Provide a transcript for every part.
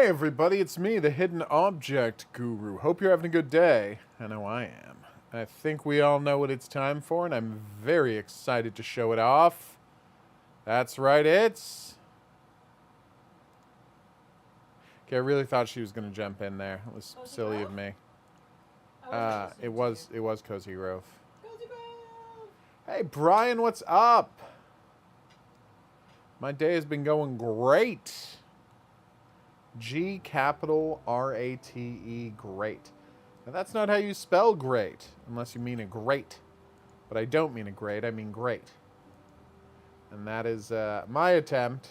Hey everybody, it's me, the Hidden Object Guru. Hope you're having a good day. I know I am. I think we all know what it's time for, and I'm very excited to show it off. That's right, it's... Okay, I really thought she was going to jump in there. It was silly of me. It was Cozy Grove. Cozy Grove! Hey Brian, what's up? My day has been going great. G capital R-A-T-E, great. Now that's not how you spell great, unless you mean a great. But I don't mean a great, I mean great. And that is my attempt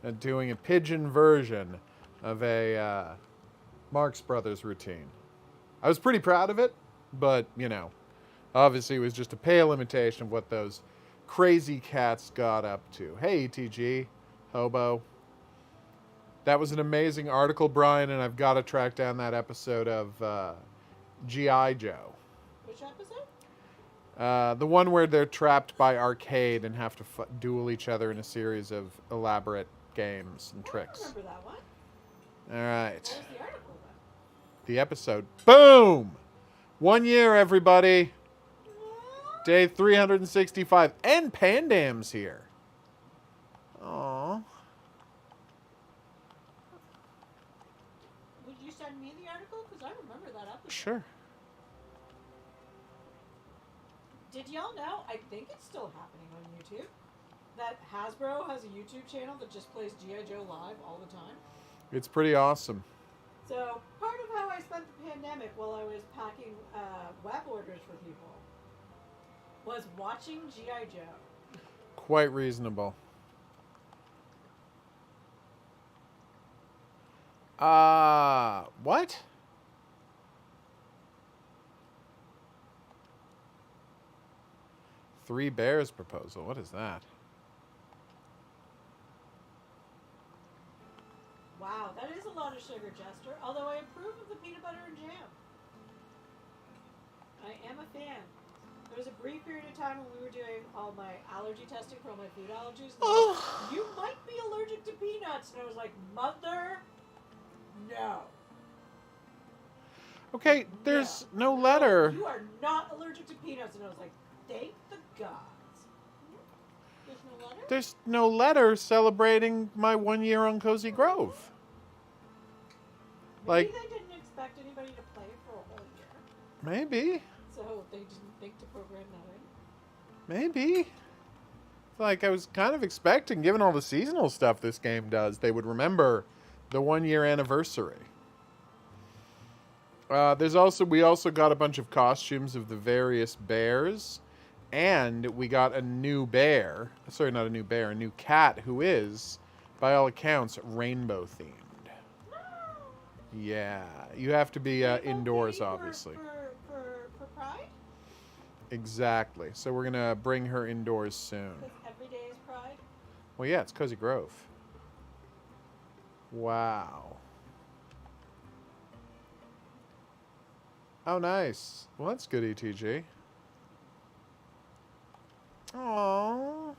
at doing a pigeon version of a Marx Brothers routine. I was pretty proud of it, but, you know, obviously it was just a pale imitation of what those crazy cats got up to. Hey, ETG, hobo. That was an amazing article, Brian, and I've got to track down that episode of G.I. Joe. Which episode? The one where they're trapped by Arcade and have to duel each other in a series of elaborate games and tricks. I remember that one. All right. What was the article then? The episode. Boom! 1 year, everybody. Day 365. And Pandam's here. Aww. Would you send me the article? Because I remember that episode. Sure. Did y'all know, I think it's still happening on YouTube, that Hasbro has a YouTube channel that just plays G.I. Joe live all the time? It's pretty awesome. So, part of how I spent the pandemic while I was packing web orders for people was watching G.I. Joe. Quite reasonable. What? Three Bears proposal. What is that? Wow, that is a lot of sugar, Jester. Although I approve of the peanut butter and jam. I am a fan. There was a brief period of time when we were doing all my allergy testing for all my food allergies. And like, you might be allergic to peanuts. And I was like, Mother, no. Okay, there's no letter. You are not allergic to peanuts. And I was like, thank the gods. There's no letter? There's no letter celebrating my 1 year on Cozy Grove. Maybe they didn't expect anybody to play it for a whole year. Maybe. So they didn't think to program that in. Maybe. Like, I was kind of expecting, given all the seasonal stuff this game does, they would remember the 1 year anniversary. We also got a bunch of costumes of the various bears, and we got a new bear. Sorry, not a new bear, a new cat who is, by all accounts, rainbow themed. Yeah, you have to be indoors, obviously. For Pride? Exactly. So we're gonna bring her indoors soon. Because every day is Pride? Well, yeah, it's Cozy Grove. Wow. Oh, nice. Well, that's good, ETG. Aww.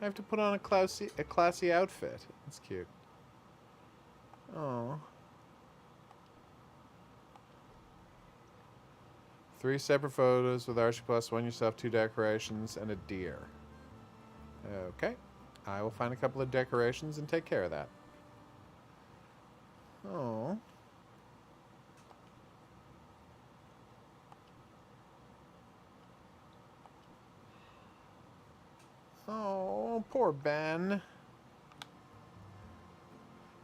I have to put on a classy outfit. That's cute. Aww. 3 separate photos with Archie plus 1 yourself, 2 decorations, and a deer. Okay. I will find a couple of decorations and take care of that. Oh. Oh, poor Ben.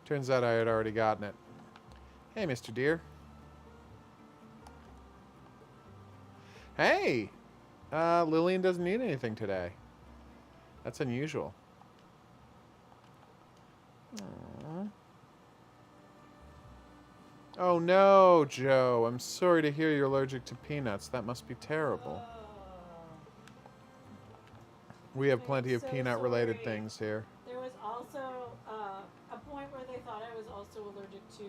Turns out I had already gotten it. Hey, Mr. Deer. Hey! Lillian doesn't need anything today. That's unusual. Aww. Oh no, Joe. I'm sorry to hear you're allergic to peanuts. That must be terrible. We have plenty of peanut-related things here. There was also a point where they thought I was also allergic to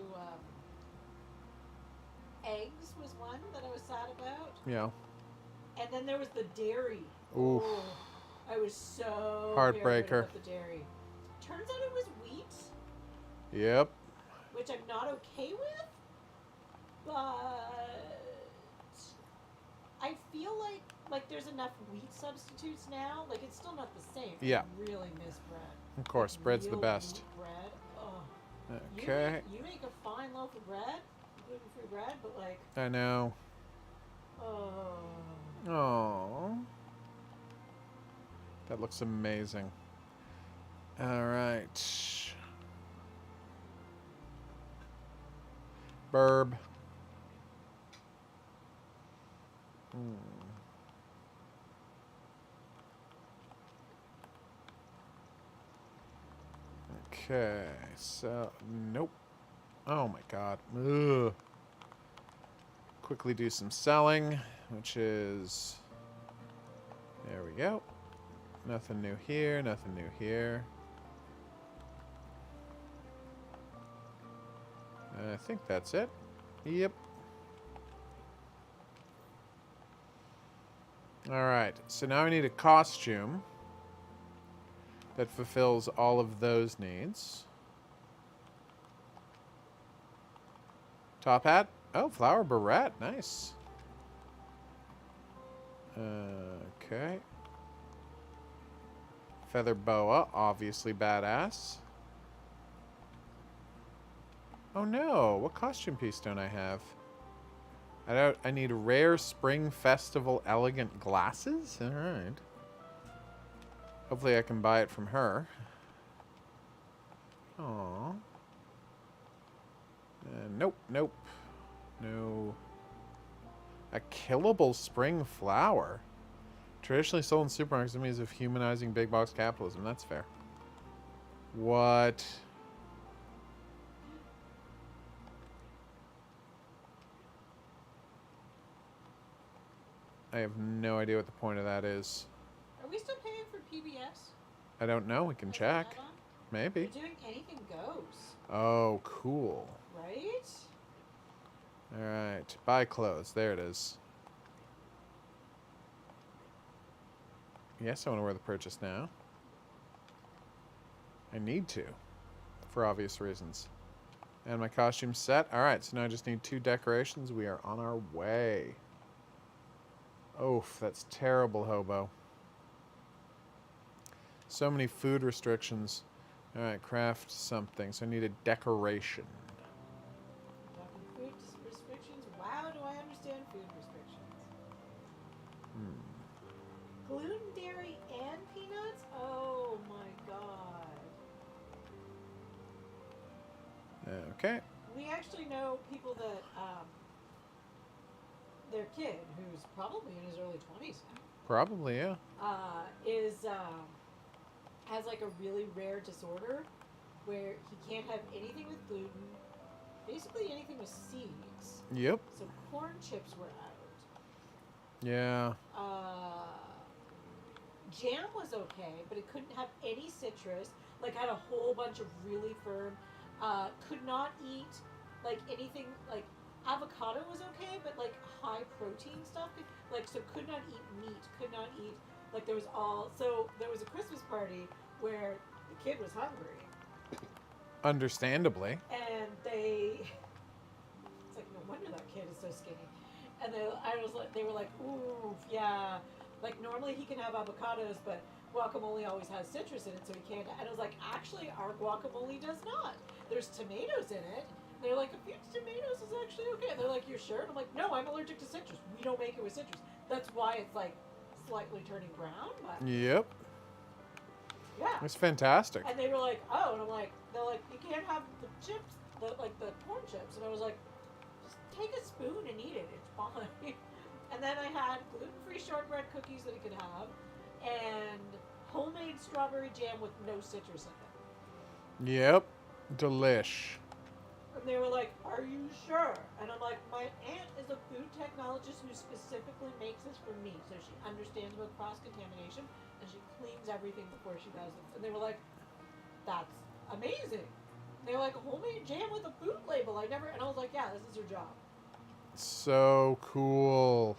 eggs was one that I was sad about. Yeah. And then there was the dairy. Oof. Oh, I was so Heartbreaker. paranoid about the dairy. Turns out it was wheat. Yep. which I'm not okay with, but I feel like there's enough wheat substitutes now. Like it's still not the same. Yeah. I really miss bread. Of course, Like, bread's the real best. wheat bread. Oh. Okay. You make a fine loaf of bread, gluten-free bread, but like, I know. oh. Oh. That looks amazing. All right. Burb. Okay, so nope. Oh my god. Ugh. Quickly do some selling, which is there we go. Nothing new here, nothing new here. I think that's it. Yep. Alright, so now I need a costume that fulfills all of those needs. Top hat? Oh, flower beret. Nice. Okay. Feather boa. Obviously badass. Oh no. What costume piece don't I have? I need rare spring festival elegant glasses? Alright. Hopefully I can buy it from her. Aww. Nope, nope. No. A killable spring flower. Traditionally sold in supermarkets, means of humanizing big box capitalism. That's fair. What? I have no idea what the point of that is. Are we still paying for PBS? I don't know. We can As an check. add-on? Maybe. They're doing anything goes, Oh, cool. right? Alright. Buy clothes. There it is. Yes, I want to wear the purchase now. I need to. For obvious reasons. And my costume's set. Alright, so now I just need 2 decorations. We are on our way. Oof, that's terrible, hobo. So many food restrictions. Alright, craft something. So I need a decoration. Talking food restrictions. Wow, do I understand food restrictions? Gluten, dairy, and peanuts? Oh my god. Okay. We actually know people that their kid, who's probably in his early 20s Probably, yeah. now, has like a really rare disorder where he can't have anything with gluten, basically anything with seeds. Yep. So corn chips were out. Yeah. Jam was okay, but it couldn't have any citrus. Like had a whole bunch of really firm. Could not eat like anything like avocado was okay, but like high protein stuff. Like so could not eat meat. Could not eat like there was all. So there was a Christmas party where the kid was hungry, Understandably. and they. It's like no wonder that kid is so skinny. And they were like, ooh, yeah. Like normally he can have avocados, but guacamole always has citrus in it, so he can't. And I was like, actually, our guacamole does not. There's tomatoes in it. And they're like, a few tomatoes is actually okay. And they're like, you're sure? And I'm like, no, I'm allergic to citrus. We don't make it with citrus. That's why it's like slightly turning brown. But Yep. yeah. It's fantastic. And they were like, oh, and I'm like, they're like, you can't have the chips, the corn chips. And I was like, just take a spoon and eat it. It's fine. And then I had gluten-free shortbread cookies that he could have, and homemade strawberry jam with no citrus in it. Yep. Delish. And they were like, are you sure? And I'm like, my aunt is a food technologist who specifically makes this for me, so she understands about cross-contamination, and she cleans everything before she does it. And they were like, that's amazing. And they were like, homemade jam with a food label. And I was like, yeah, this is her job. So cool.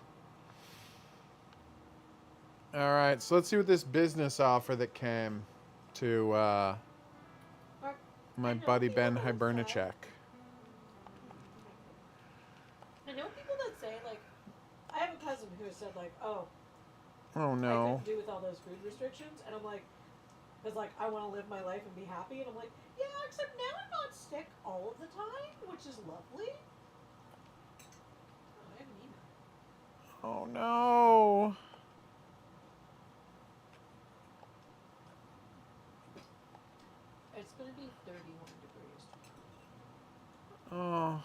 Alright, so let's see what this business offer that came to My I know buddy people Ben that say- Hibernacek. I know people that say, like, I have a cousin who has said, like, oh, Oh I no. couldn't do with all those food restrictions. And I'm like, because, like, I want to live my life and be happy. And I'm like, yeah, except now I'm not sick all of the time, which is lovely. Oh, I have an email. Oh no. It's going to be 31 degrees. Oh.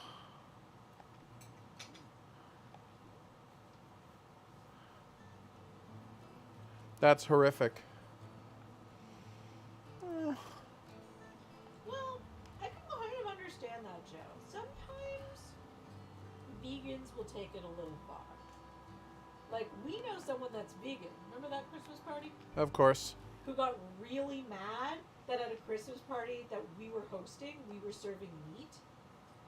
That's horrific. Well, I can kind of understand that, Joe. Sometimes vegans will take it a little far. Like, we know someone that's vegan. Remember that Christmas party? Of course. Who got really mad that at a Christmas party that we were hosting, we were serving meat.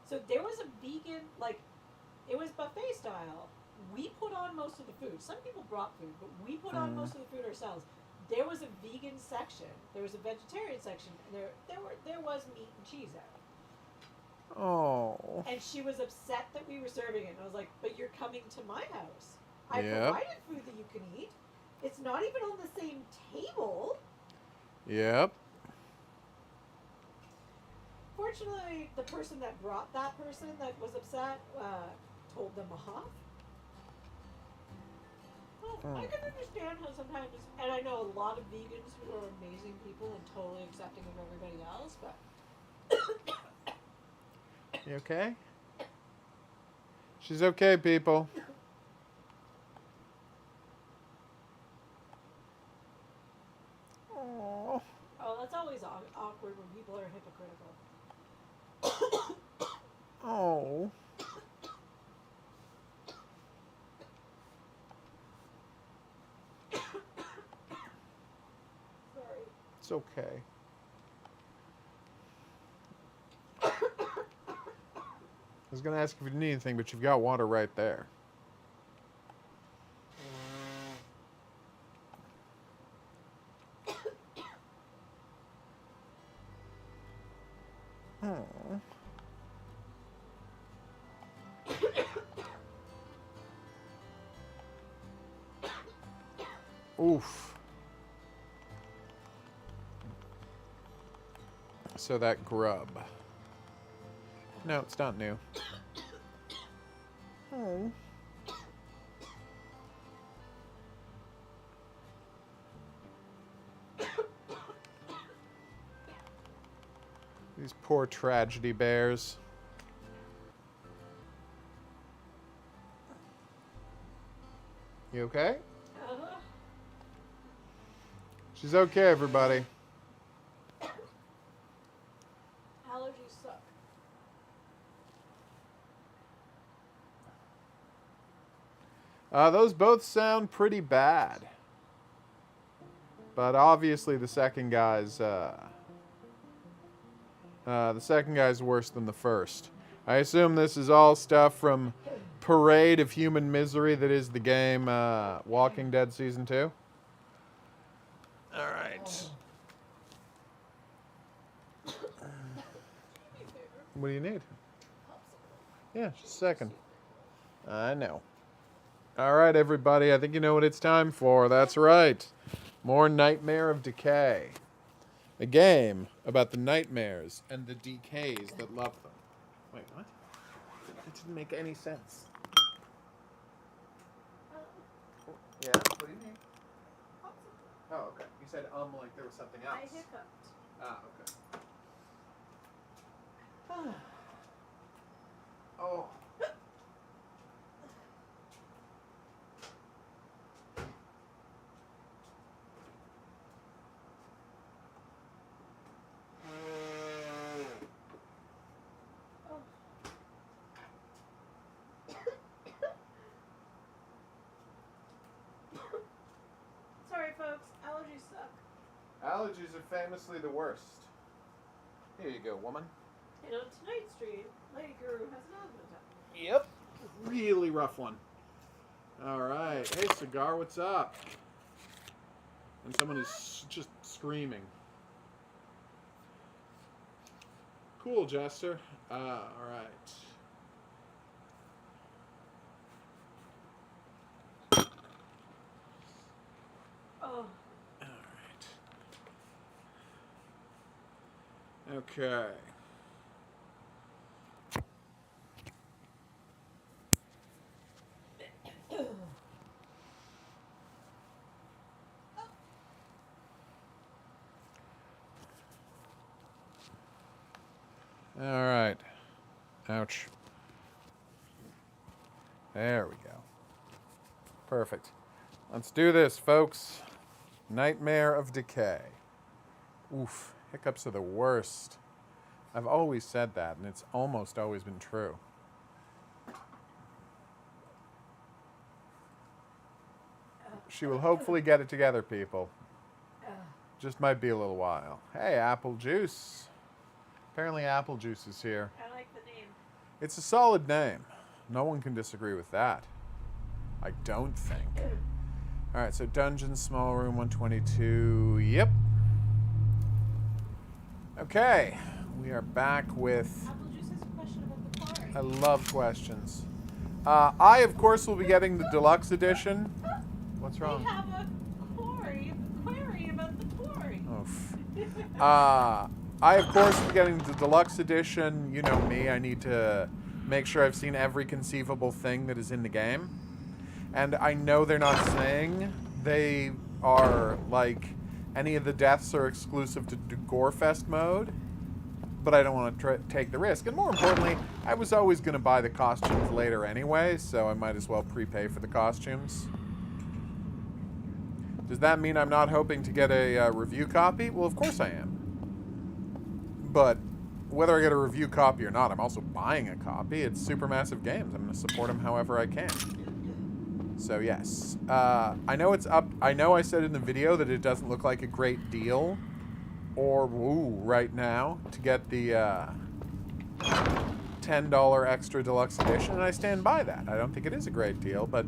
So there was a vegan, like, it was buffet style. We put on most of the food. Some people brought food, but we put on most of the food ourselves. There was a vegan section. There was a vegetarian section, and there was meat and cheese out. Oh. And she was upset that we were serving it. And I was like, but you're coming to my house. I Yep. provided food that you can eat. It's not even on the same table. Yep. Fortunately, the person that brought that person that was upset told them off. Well, I can understand how sometimes, and I know a lot of vegans who are amazing people and totally accepting of everybody else, but You okay? She's okay, people. Oh. oh, that's always awkward when people are hypocritical. Oh. Sorry. It's okay. I was going to ask if you need anything, but you've got water right there. Oh. Oof. So that grub. No, it's not new. Oh. These poor tragedy bears. You okay? Uh-huh. She's okay, everybody. Allergies suck. Those both sound pretty bad. But obviously the second guy's worse than the first. I assume this is all stuff from Parade of Human Misery that is the game Walking Dead Season 2. All right. What do you need? Yeah, just a second. I know. All right, everybody. I think you know what it's time for. That's right. More Nightmare of Decay. A game about the nightmares and the decays that love them. Wait, what? That didn't make any sense. Yeah, what do you need? Oh, okay. You said like there was something else. I hiccuped. Ah, okay. Oh. Sorry, folks. Allergies suck. Allergies are famously the worst. Here you go, woman. And on tonight's stream, Lady Guru has an asthma attack. Yep. Really rough one. All right. Hey, Cigar, what's up? And someone is just screaming. Cool, Jester. All right. Oh. All right. Okay. All right. Ouch. There we go. Perfect. Let's do this, folks. Nightmare of Decay. Oof. Hiccups are the worst. I've always said that, and it's almost always been true. She will hopefully get it together, people. Just might be a little while. Hey, Apple Juice. Apparently Apple Juice is here. I like the name. It's a solid name. No one can disagree with that. I don't think. All right, so Dungeon, Small Room 122. Yep. Okay, we are back with... Apple Juice has a question about the quarry. I love questions. I, of course, will be getting the deluxe edition. What's wrong? They have a query about the quarry. Oof. I, of course, will be getting the deluxe edition. You know me, I need to make sure I've seen every conceivable thing that is in the game. And I know they're not saying they are, like, any of the deaths are exclusive to Gorefest mode, but I don't want to take the risk. And more importantly, I was always going to buy the costumes later anyway, so I might as well prepay for the costumes. Does that mean I'm not hoping to get a review copy? Well, of course I am. But whether I get a review copy or not, I'm also buying a copy. It's Supermassive Games. I'm going to support them however I can. So yes, I know it's up. I know I said in the video that it doesn't look like a great deal, or right now to get the $10 extra deluxe edition, and I stand by that. I don't think it is a great deal, but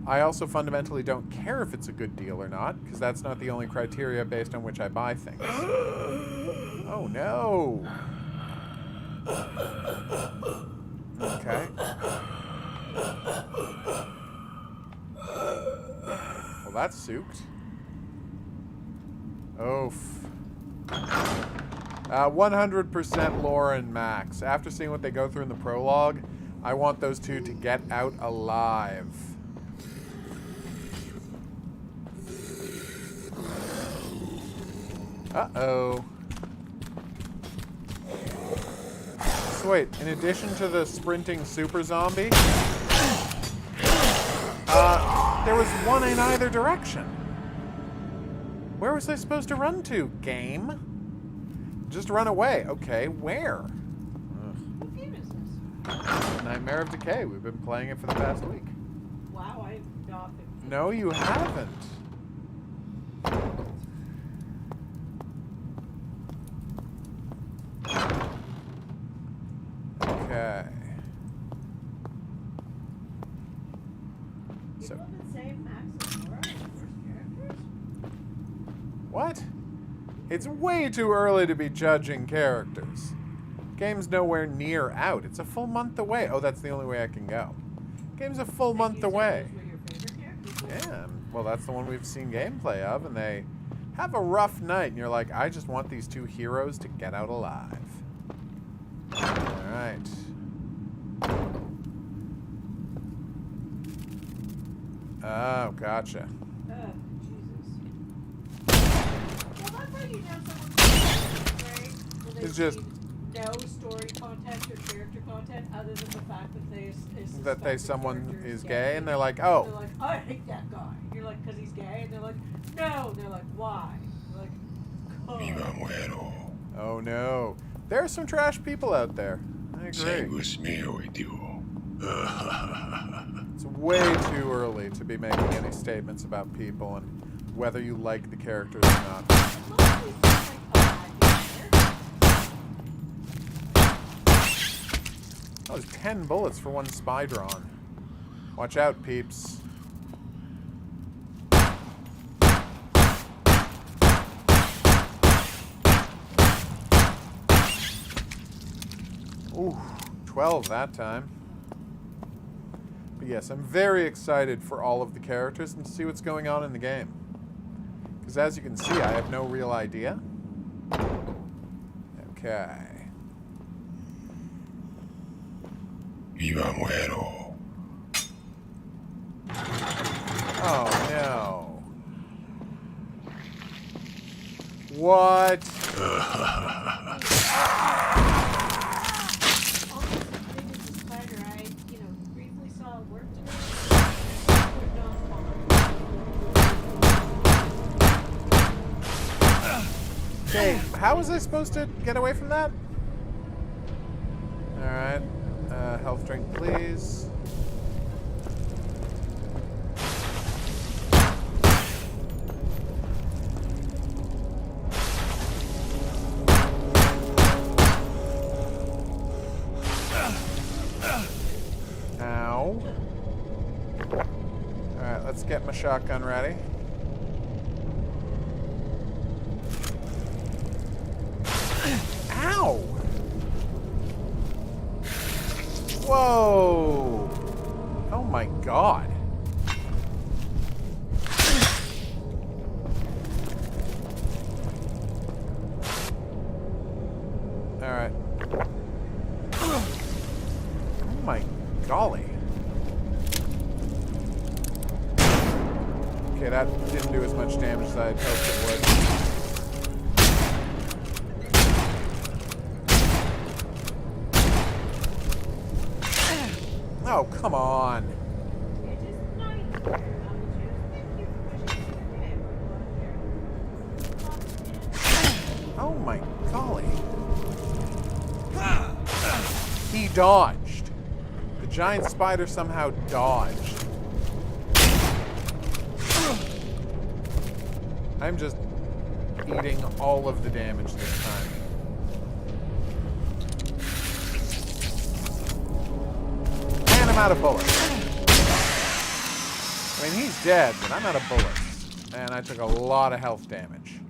I also fundamentally don't care if it's a good deal or not, because that's not the only criteria based on which I buy things. Oh no. Okay. Well, that's souped. Oof. 100% Laura and Max. After seeing what they go through in the prologue, I want those two to get out alive. Uh-oh. So wait, in addition to the sprinting super zombie, there was one in either direction. Where was I supposed to run to, game? Just run away. Okay, where? What game is this? Nightmare of Decay. We've been playing it for the past week. Wow, I've not been... No, you haven't. Okay. So. People have been saying Max and Laura are the worst characters? What? It's way too early to be judging characters. Game's nowhere near out. It's a full month away. Oh, that's the only way I can go. Game's a full month away. Those were your favorite characters? Yeah, well, that's the one we've seen gameplay of, and they have a rough night, and you're like, I just want these two heroes to get out alive. Alright. Oh, gotcha. Jesus. Well, that's how you know someone's great. When they It's just- see no story content or character content other than the fact that someone character is gay, and they're like, oh. They're like, I hate that guy. And you're like, because he's gay? And they're like, no. And they're like, why? You're like, Oh no. There are some trash people out there. I agree. It's way too early to be making any statements about people and whether you like the characters or not. That was 10 bullets for one spy drone. Watch out, peeps. Ooh, 12 that time. But yes, I'm very excited for all of the characters and to see what's going on in the game. Because as you can see, I have no real idea. Okay. Viva muero. Oh, no. What? Okay, how was I supposed to get away from that? Alright. Health drink, please. Ow. Alright, let's get my shotgun ready. Ow! Whoa! Oh my god. Alright. Oh my golly. Okay, that didn't do as much damage as I had hoped it would. Oh, come on. Oh my golly. He dodged. The giant spider somehow dodged. I'm just eating all of the damage this time. And I'm out of bullets. I mean, he's dead, but I'm out of bullets. And I took a lot of health damage.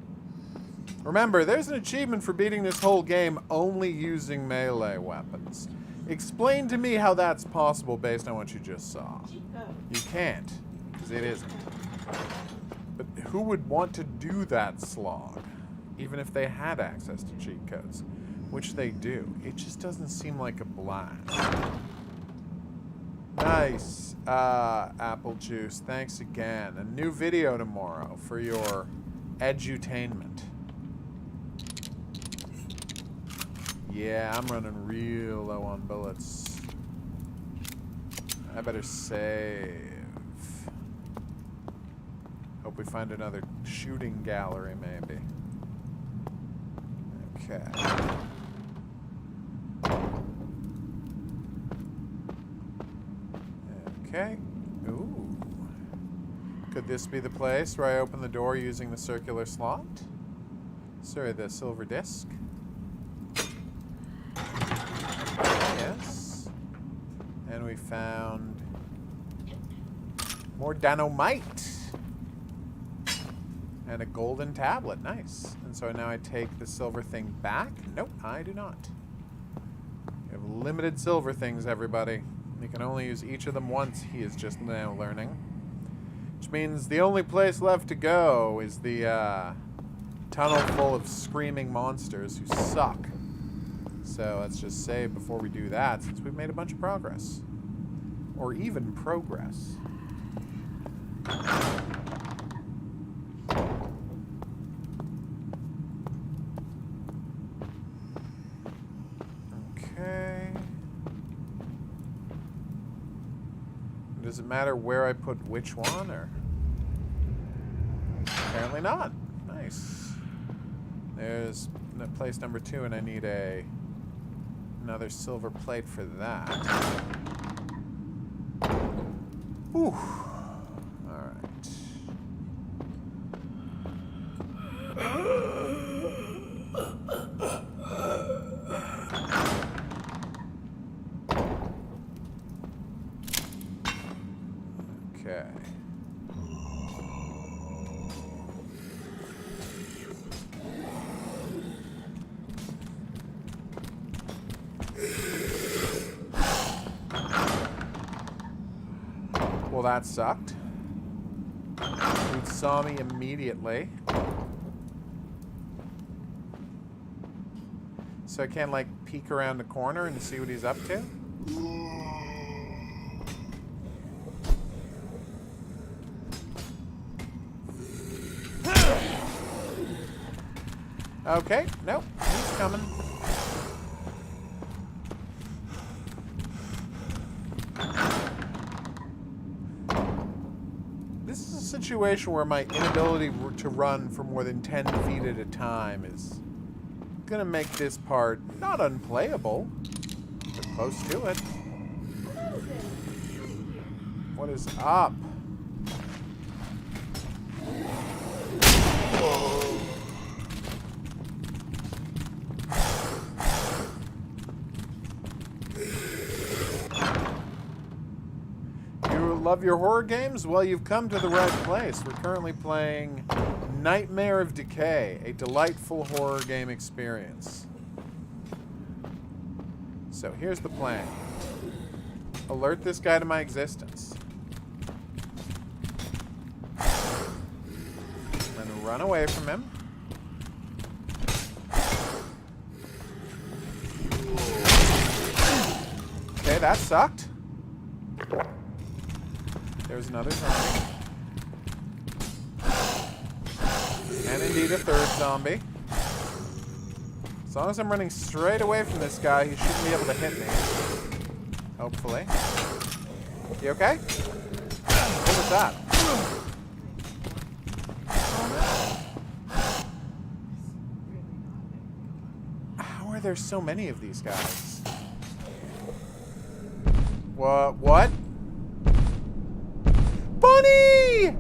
Remember, there's an achievement for beating this whole game only using melee weapons. Explain to me how that's possible based on what you just saw. You can't, because it isn't. But who would want to do that slog, even if they had access to cheat codes? Which they do. It just doesn't seem like a blast. Nice, apple juice. Thanks again. A new video tomorrow for your edutainment. Yeah, I'm running real low on bullets. I better save. Hope we find another shooting gallery, maybe. Okay. Okay. Ooh. Could this be the place where I open the door using the circular slot? Sorry, the silver disc. Yes. And we found more dynamite. And a golden tablet. Nice. And so now I take the silver thing back? Nope, I do not. We have limited silver things, everybody. You can only use each of them once, he is just now learning. Which means the only place left to go is the tunnel full of screaming monsters who suck. So let's just save before we do that, since we've made a bunch of progress. Or even progress. Okay. Does it matter where I put which one, or? Apparently not. Nice. There's place number 2, and I need another silver plate for that. Whew. Alright. Okay. Well, that sucked. Dude saw me immediately. So I can't, like, peek around the corner and see what he's up to? Okay, nope, he's coming. This is a situation where my inability to run for more than 10 feet at a time is gonna make this part not unplayable, but close to it. What is up? Love your horror games? Well, you've come to the right place. We're currently playing Nightmare of Decay, a delightful horror game experience. So here's the plan. Alert this guy to my existence. Then run away from him. Okay, that sucked. There's another zombie. And indeed a third zombie. As long as I'm running straight away from this guy, he shouldn't be able to hit me. Hopefully. You okay? What was that? How are there so many of these guys? What? Bunny!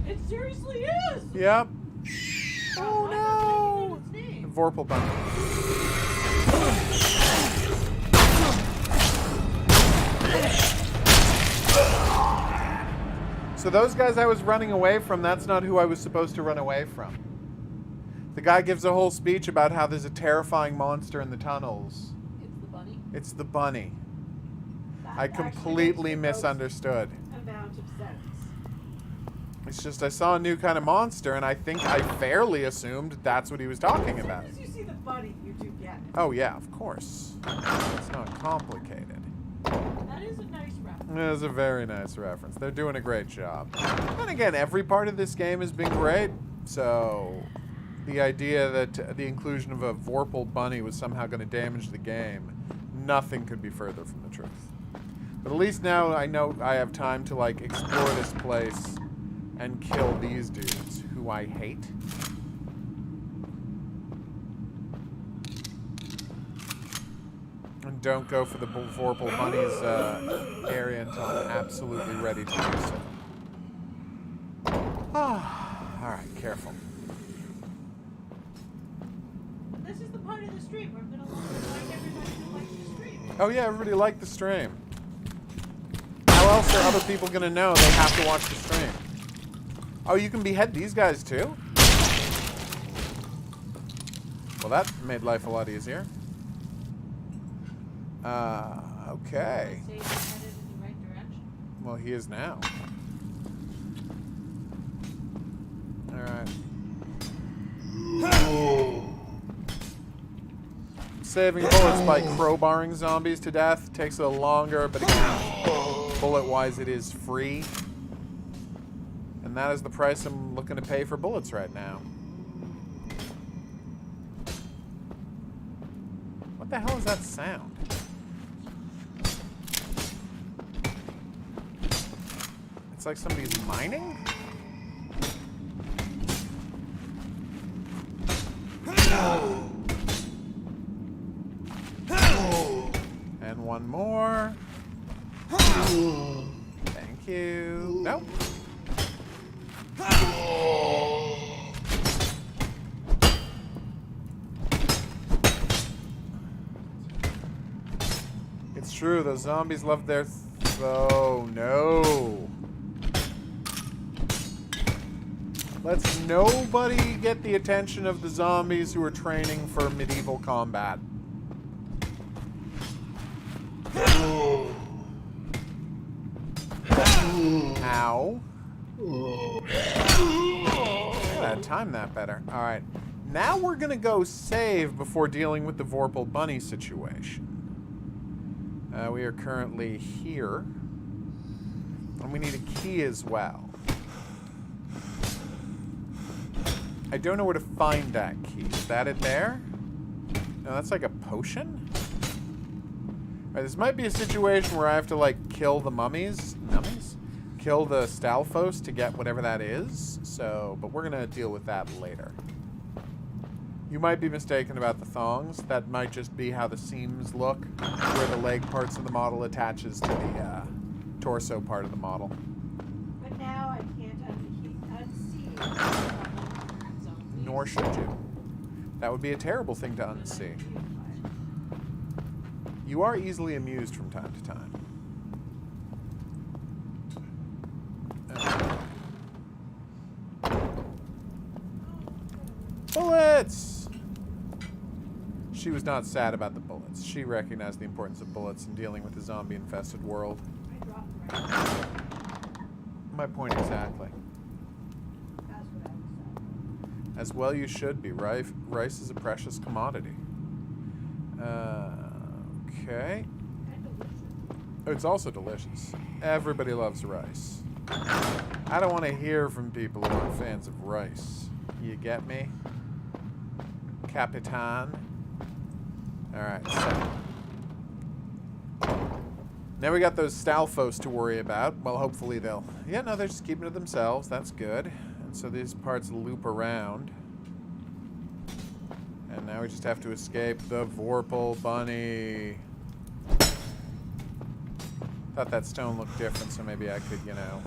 It seriously is! Yep. Oh no! Vorpal Bunny. So those guys I was running away from, that's not who I was supposed to run away from. The guy gives a whole speech about how there's a terrifying monster in the tunnels. It's the bunny? It's the bunny. That I completely misunderstood. Amount of sense. It's just I saw a new kind of monster, and I think I fairly assumed that's what he was talking about. As soon as you see the bunny, you do get it. Oh yeah, of course. It's not complicated. That is a nice reference. It is a very nice reference. They're doing a great job. And again, every part of this game has been great, so the idea that the inclusion of a Vorpal bunny was somehow going to damage the game, nothing could be further from the truth. But at least now I know I have time to, like, explore this place and kill these dudes, who I hate. And don't go for the Vorpal bunny's area until I'm absolutely ready to do so. Alright, careful. This is the part of the stream where I'm going to remind everybody to like the stream. Oh yeah, everybody liked the stream. How else are other people gonna know they have to watch the stream? Oh, you can behead these guys too? Well, that made life a lot easier. Okay. Say you're headed in the right direction. Well, he is now. Alright. Saving bullets by crowbarring zombies to death takes a little longer, but again, bullet-wise it is free. And that is the price I'm looking to pay for bullets right now. What the hell is that sound? It's like somebody's mining? And one more. Thank you. Nope. It's true, those zombies love their... Oh, no. Let's nobody get the attention of the zombies who are training for medieval combat. Ow. Gotta time that better. Alright. Now we're gonna go save before dealing with the Vorpal Bunny situation. We are currently here. And we need a key as well. I don't know where to find that key. Is that it there? No, that's like a potion? Alright, this might be a situation where I have to, like, kill the mummies. Mummies? Kill the Stalfos to get whatever that is. So, but we're gonna deal with that later. You might be mistaken about the thongs. That might just be how the seams look, where the leg parts of the model attaches to the torso part of the model. But now I can't unsee. Nor should you. That would be a terrible thing to unsee. You are easily amused from time to time. Bullets! She was not sad about the bullets. She recognized the importance of bullets in dealing with the zombie-infested world. I dropped rice. My point exactly. That's what I was saying. As well you should be. Rice is a precious commodity. Okay. And delicious. Oh, it's also delicious. Everybody loves rice. I don't want to hear from people who aren't fans of rice. You get me? Capitan. Alright, so. Now we got those Stalfos to worry about. Well, hopefully they'll... Yeah, no, they're just keeping it to themselves. That's good. And so these parts loop around. And now we just have to escape the Vorpal Bunny. Thought that stone looked different, so maybe I could, you know...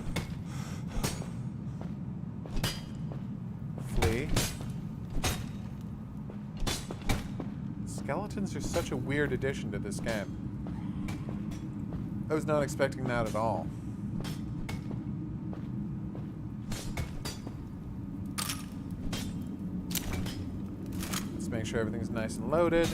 flee. Skeletons are such a weird addition to this game. I was not expecting that at all. Let's make sure everything's nice and loaded.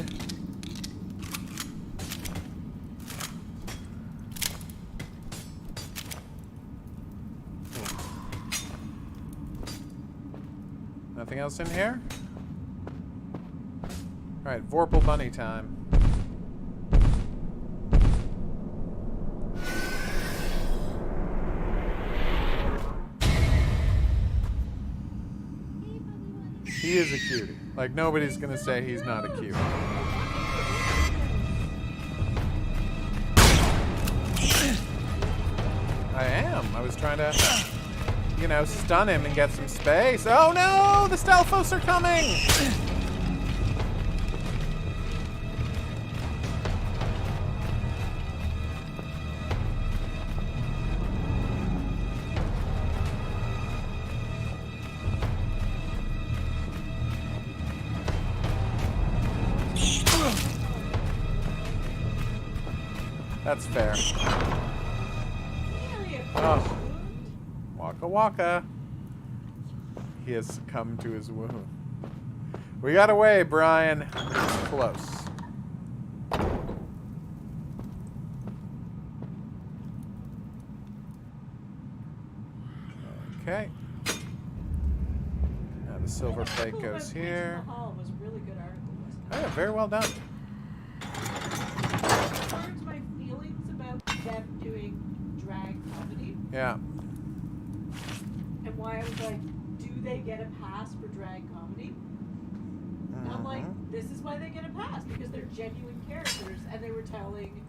Nothing else in here? Alright, Vorpal Bunny time. He is a cutie. Like, nobody's gonna say he's not a cutie. I am. I was trying to, you know, stun him and get some space. Oh no! The Stalfos are coming! That's fair. Oh. Waka waka. He has succumbed to his wound. We got away, Brian. It's close. Okay. Now the silver plate goes here. Was a really good article. Oh, yeah, very well done. My feelings about them doing drag comedy. Yeah. And why I was like, do they get a pass for drag comedy? And I'm like, this is why they get a pass, because they're genuine characters, and they were telling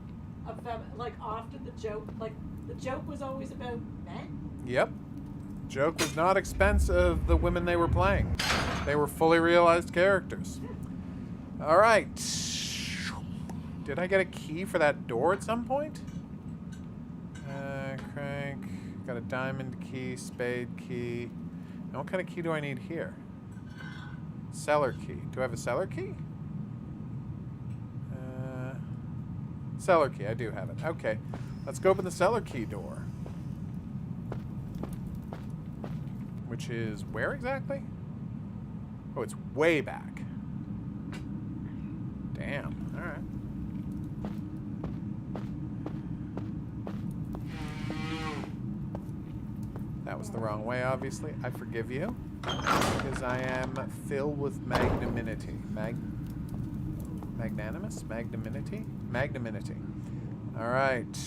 of them, like, often the joke was always about men. Yep. Joke was not expensive, the women they were playing. They were fully realized characters. All right. Did I get a key for that door at some point? Crank. Got a diamond key, spade key. Now what kind of key do I need here? Cellar key. Do I have a cellar key? Cellar key. I do have it. Okay. Let's go open the cellar key door. Which is where exactly? Oh, it's way back. Damn. All right. the wrong way, obviously. I forgive you. Because I am filled with magnanimity. Magnanimous? Magnanimity? Magnanimity. Alright.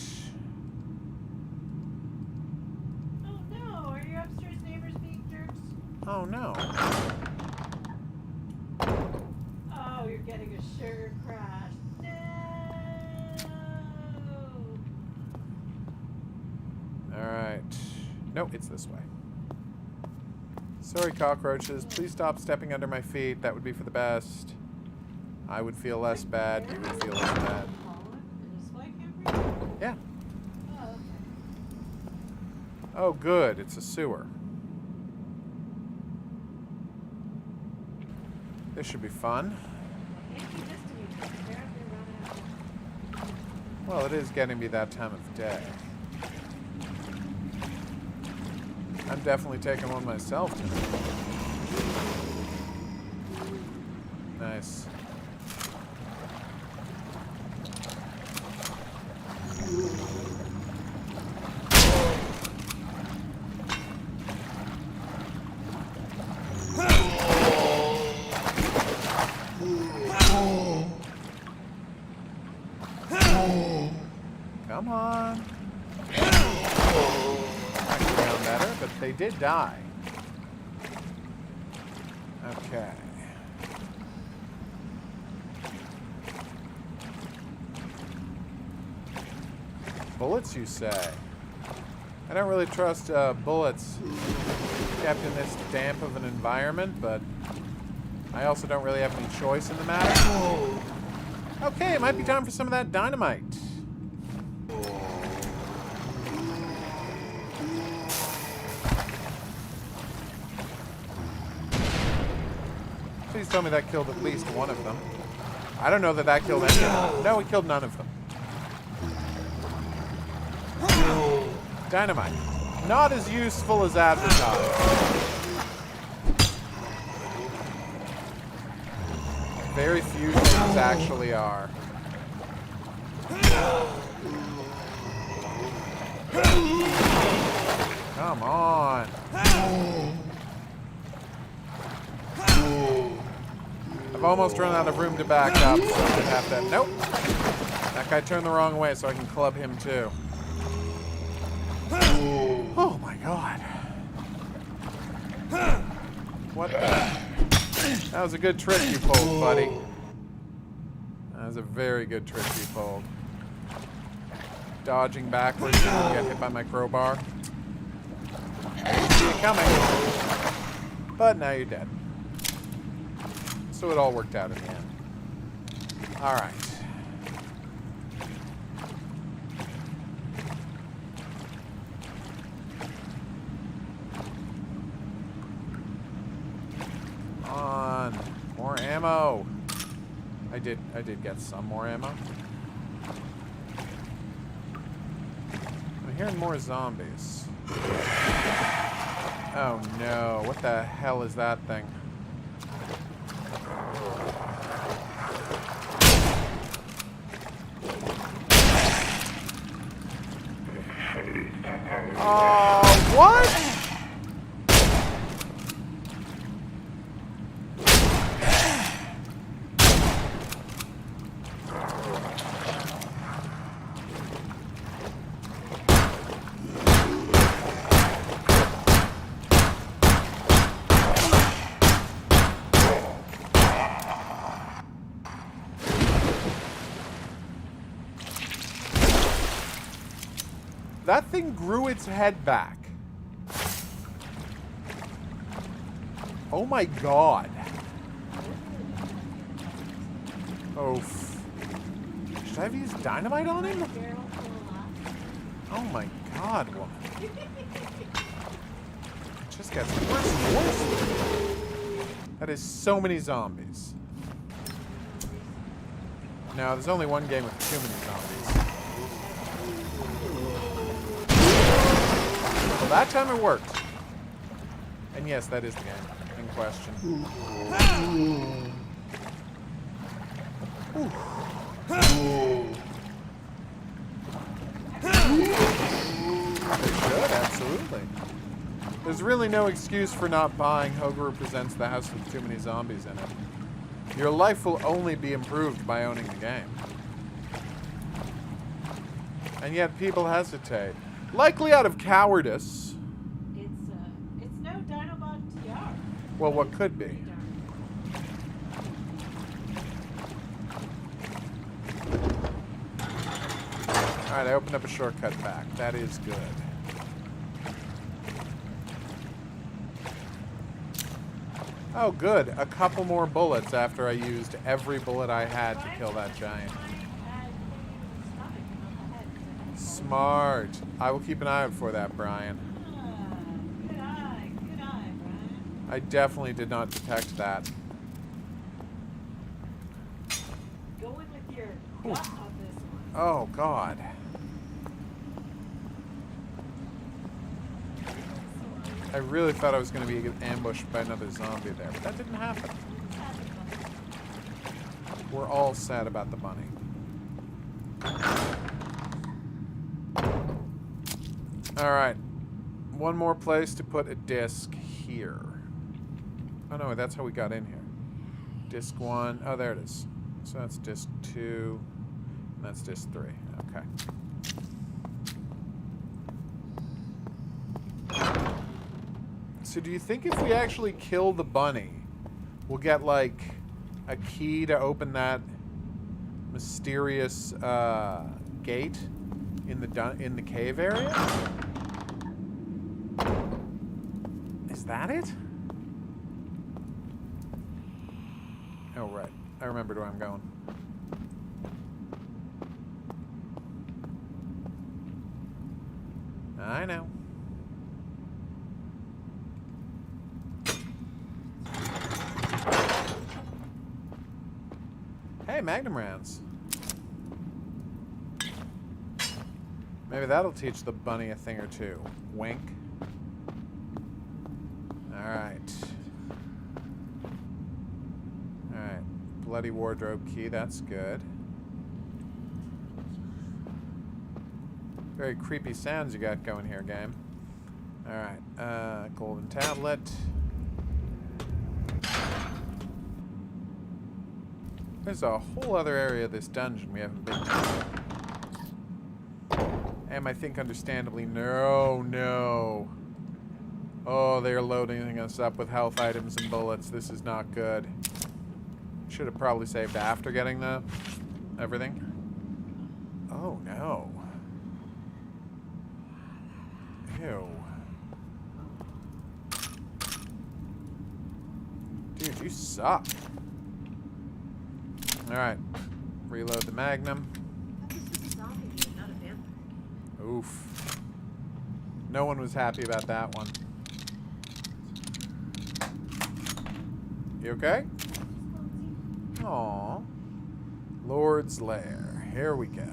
Oh no, are your upstairs neighbors being jerks? Oh no. Oh, you're getting a sugar crash. No. Alright. Nope, it's this way. Sorry, cockroaches. Please stop stepping under my feet. That would be for the best. I would feel less bad. You would feel less bad. Yeah. Oh, okay. Oh, good. It's a sewer. This should be fun. Well, it is getting to be that time of day. I'm definitely taking one myself tonight. Nice. Come on. I could sound better, but they did die. Okay. Bullets, you say? I don't really trust bullets kept in this damp of an environment, but I also don't really have any choice in the matter. Okay, it might be time for some of that dynamite. Please tell me that killed at least one of them. I don't know that that killed any of them. No, it killed none of them. Dynamite. Not as useful as advertised. Very few things actually are. Come on. I've almost run out of room to back up, so I would have to... Nope. That guy turned the wrong way, so I can club him too. Oh my god. What the... That was a good trick you pulled, buddy. That was a very good trick you pulled. Dodging backwards so you don't get hit by my crowbar. I didn't see it coming. But now you're dead. So it all worked out in the end. Alright. On. More ammo. I did get some more ammo. I'm hearing more zombies. Oh no, what the hell is that thing? What? That thing grew its head back. Oh my god. Oh. Should I have used dynamite on him? Oh my god, woman. It just gets worse and worse. That is so many zombies. No, there's only one game with too many zombies. Well, that time it worked. And yes, that is the game in question. They should, absolutely. There's really no excuse for not buying HOGuru Presents The House with Too Many Zombies in it. Your life will only be improved by owning the game. And yet people hesitate. Likely out of cowardice. It's no Dinobot TR. Well, what could be? Alright, I opened up a shortcut back. That is good. Oh, good. A couple more bullets after I used every bullet I had to kill that giant. Smart. I will keep an eye out for that, Brian. Good eye, Brian. I definitely did not detect that. Go in with your gut on this one. Oh, God. I really thought I was going to be ambushed by another zombie there, but that didn't happen. We're all sad about the bunny. Alright. One more place to put a disc here. Oh no, that's how we got in here. Disc 1. Oh, there it is. So that's disc 2. And that's disc 3. Okay. So do you think if we actually kill the bunny, we'll get, like, a key to open that mysterious gate in the cave area? Is that it? Oh, right. I remembered where I'm going. I know. Hey, Magnum rounds. Maybe that'll teach the bunny a thing or two. Wink. Alright. Alright. Bloody wardrobe key, that's good. Very creepy sounds you got going here, game. Alright. Golden tablet. There's a whole other area of this dungeon we haven't been to. And I think understandably, no. Oh, they're loading us up with health items and bullets. This is not good. Should have probably saved after getting the everything. Oh, no. Ew. Dude, you suck. Alright. Reload the Magnum. Oof. No one was happy about that one. You okay? Aww. Lord's Lair. Here we go.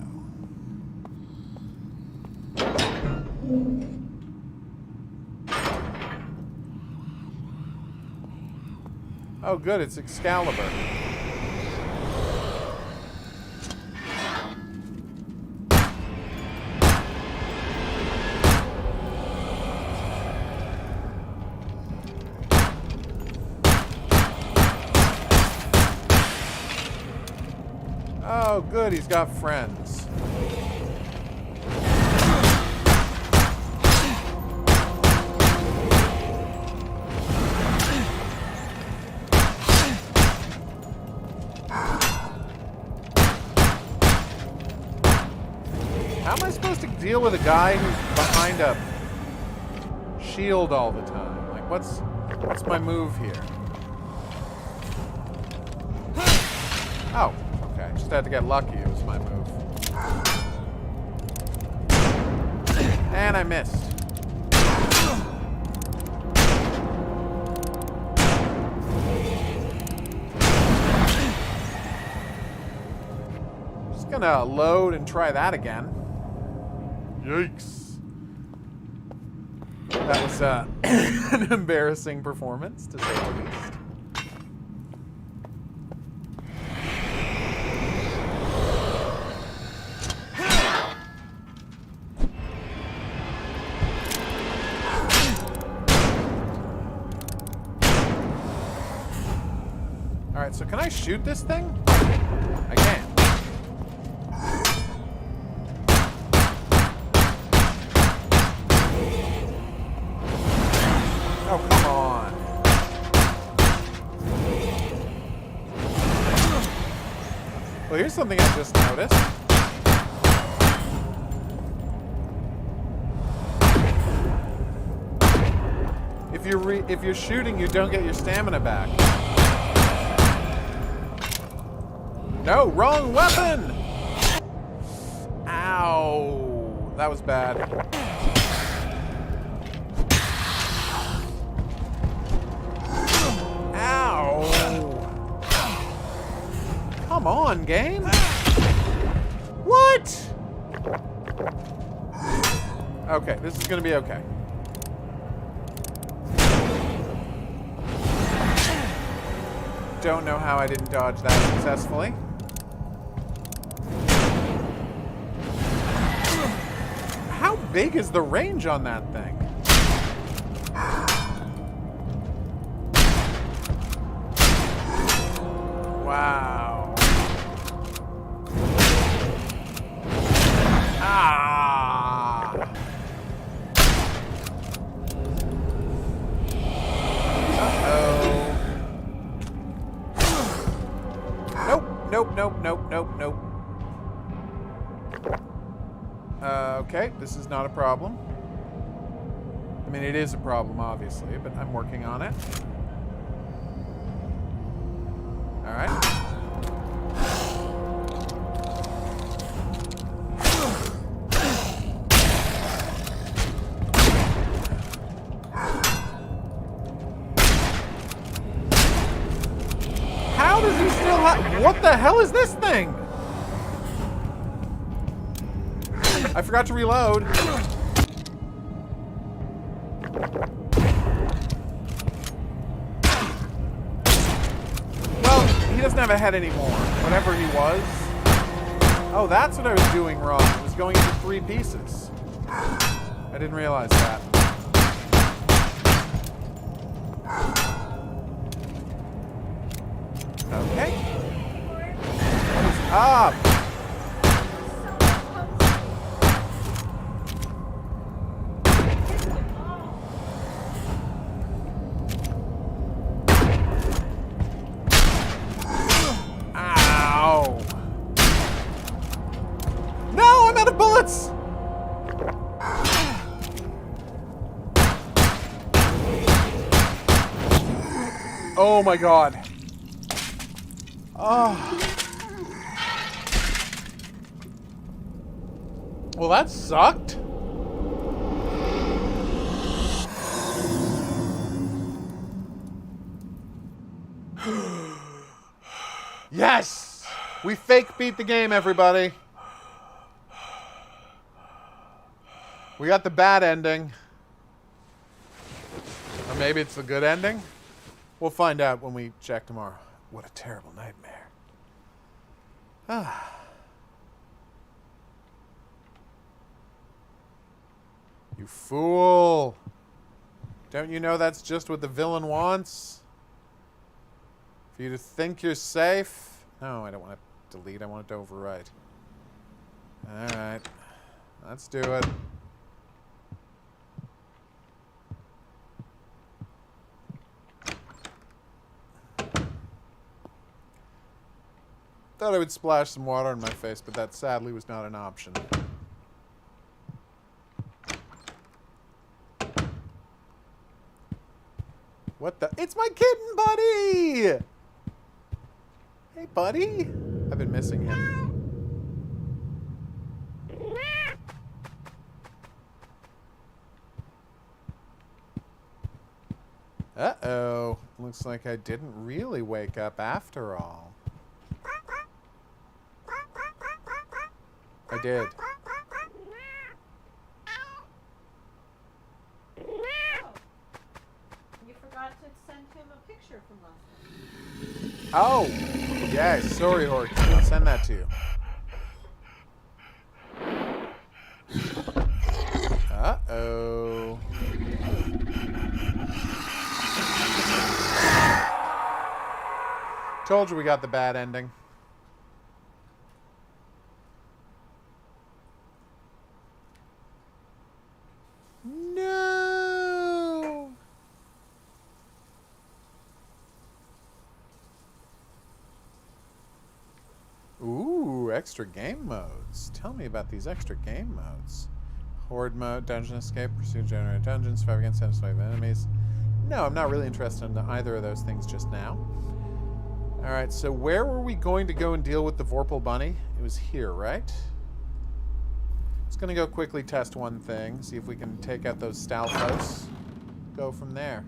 Oh, good. It's Excalibur. Oh, good. He's got friends. How am I supposed to deal with a guy who's behind a shield all the time? Like, what's my move here? Oh, okay. Just had to get lucky. It was my move. And I missed. Just gonna load and try that again. Yikes. That was an embarrassing performance, to say the least. Alright, so can I shoot this thing? I can. Oh, come on. Well, here's something I just noticed. If you're shooting, you don't get your stamina back. No, wrong weapon! Ow. That was bad. Ow. Come on, game. What? Okay, this is gonna be okay. Don't know how I didn't dodge that successfully. How big is the range on that thing? Wow. Ah. Uh-oh. Nope. Okay, this is not a problem. I mean, it is a problem, obviously, but I'm working on it. Alright. How does he still have... What the hell is this thing? I forgot to reload. Well, he doesn't have a head anymore. Whatever he was. Oh, that's what I was doing wrong. It was going into 3 pieces. I didn't realize that. Okay. What is up? Ow. No, I'm out of bullets. Oh my god. Oh. Well, that sucked. Yes! We fake beat the game, everybody. We got the bad ending. Or maybe it's the good ending. We'll find out when we check tomorrow. What a terrible nightmare. Ah. You fool. Don't you know that's just what the villain wants? For you to think you're safe? No, I don't want to delete. I want it to overwrite. Alright. Let's do it. Thought I would splash some water on my face, but that sadly was not an option. What the? It's my kitten, buddy! Hey, buddy! I've been missing him. Uh-oh. Looks like I didn't really wake up after all. I did. You forgot to send him a picture from last night. Oh! Yeah, sorry, Horky. I'll send that to you. Uh-oh. Told you we got the bad ending. No! Ooh, extra game modes. Tell me about these extra game modes. Horde mode, dungeon escape, pursue generate dungeons, fight against satisfied enemies. No, I'm not really interested in either of those things just now. Alright, so where were we going to go and deal with the Vorpal Bunny? It was here, right? Just gonna go quickly test one thing, see if we can take out those Stalfos. Go from there.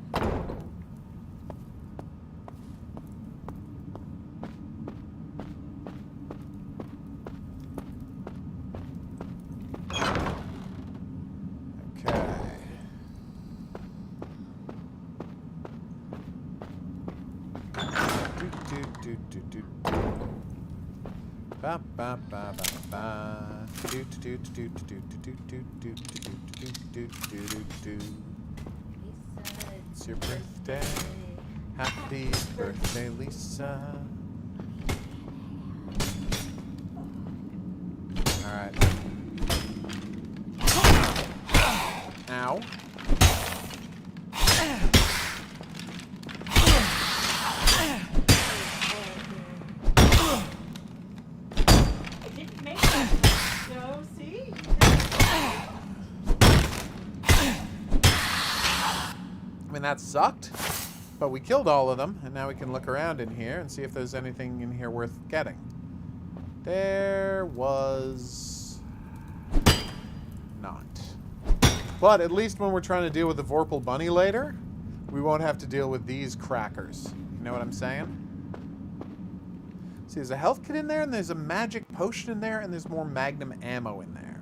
Ba ba ba ba ba. Do do do do do do do do do do do do. It's your birthday. Happy birthday, Lisa. All right. Ow. That sucked, but we killed all of them, and now we can look around in here and see if there's anything in here worth getting. There was not. But at least when we're trying to deal with the Vorpal Bunny later, we won't have to deal with these crackers. You know what I'm saying? See, there's a health kit in there, and there's a magic potion in there, and there's more magnum ammo in there.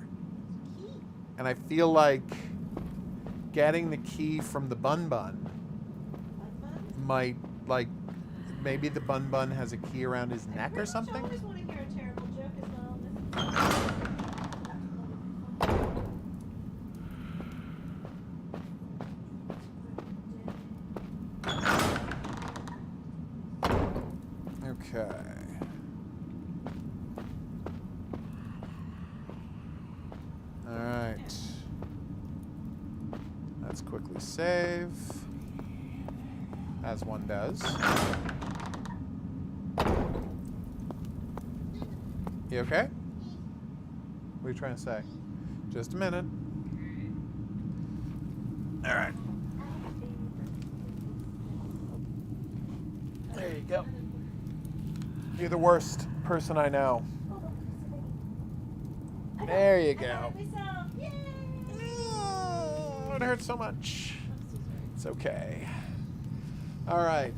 And I feel like getting the key from the Bun Bun might, like, maybe the Bun Bun has a key around his neck or something? I always want to hear a terrible joke as well. Okay. Alright. Let's quickly save. As one does. You okay? What are you trying to say? Just a minute. Alright. There you go. You're the worst person I know. There you go. Oh, it hurts so much. It's okay. All right.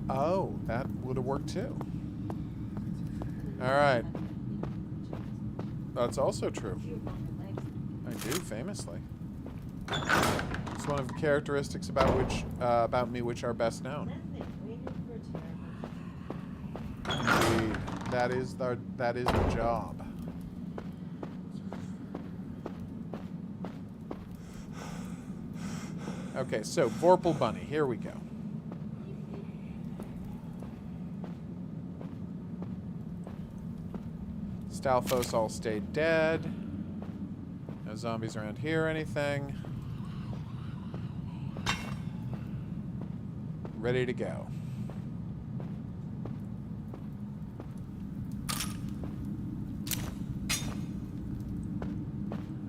Oh, that would have worked too. All right. That's also true. I do, famously. It's one of the characteristics about me which are best known. Indeed, that is the job. Okay, so Vorpal Bunny, here we go. Stalfos all stayed dead. No zombies around here or anything. Ready to go.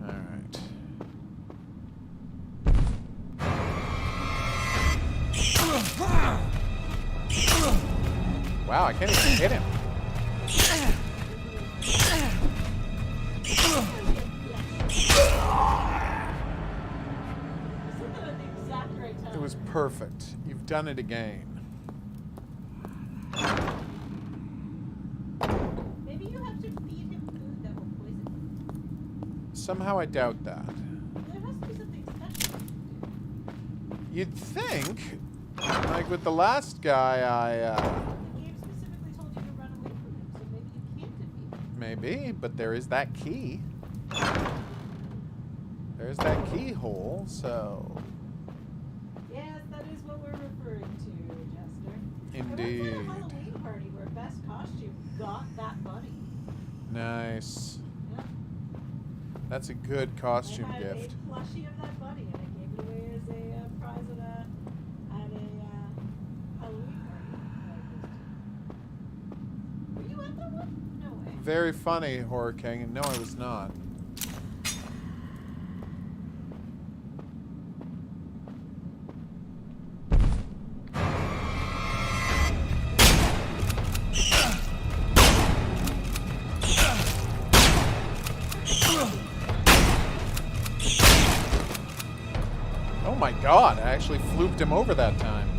Alright. Wow, I can't even hit him. It was perfect. You've done it again. Maybe you have to feed him food that will poison him. Somehow I doubt that. There has to be something special. You'd think, like with the last guy, The game specifically told you to run away from him, so maybe you can't defeat him. maybe, but there is that key. There's that keyhole, so... Yes, that is what we're best costume got that bunny. Nice. Yeah. That's a good costume I had gift. a plushie of that bunny, and I gave it away as a prize at a Halloween party. Were you at that one? No way. Very funny, Horror King. No, I was not. Oh my god, I actually flooped him over that time.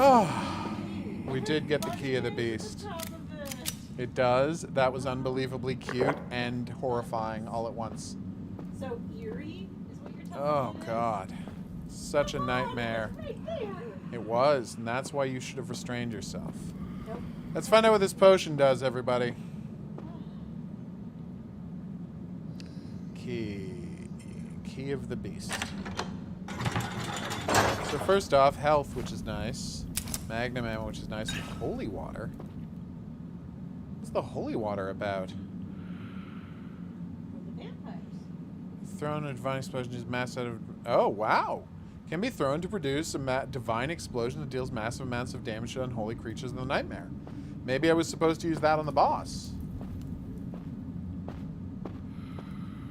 Oh, we did get the key of the beast. It does. That was unbelievably cute and horrifying all at once. So eerie is what you're telling me. Oh, it is? God. Such a nightmare. It was right there. It was, and that's why you should have restrained yourself. Nope. Let's find out what this potion does, everybody. Key of the beast. So first off, health, which is nice. Magnum ammo, which is nice. Holy water. What's the holy water about? The vampires. Thrown a divine explosion is mass out of... Oh, wow. Can be thrown to produce a divine explosion that deals massive amounts of damage to unholy creatures in the nightmare. Maybe I was supposed to use that on the boss.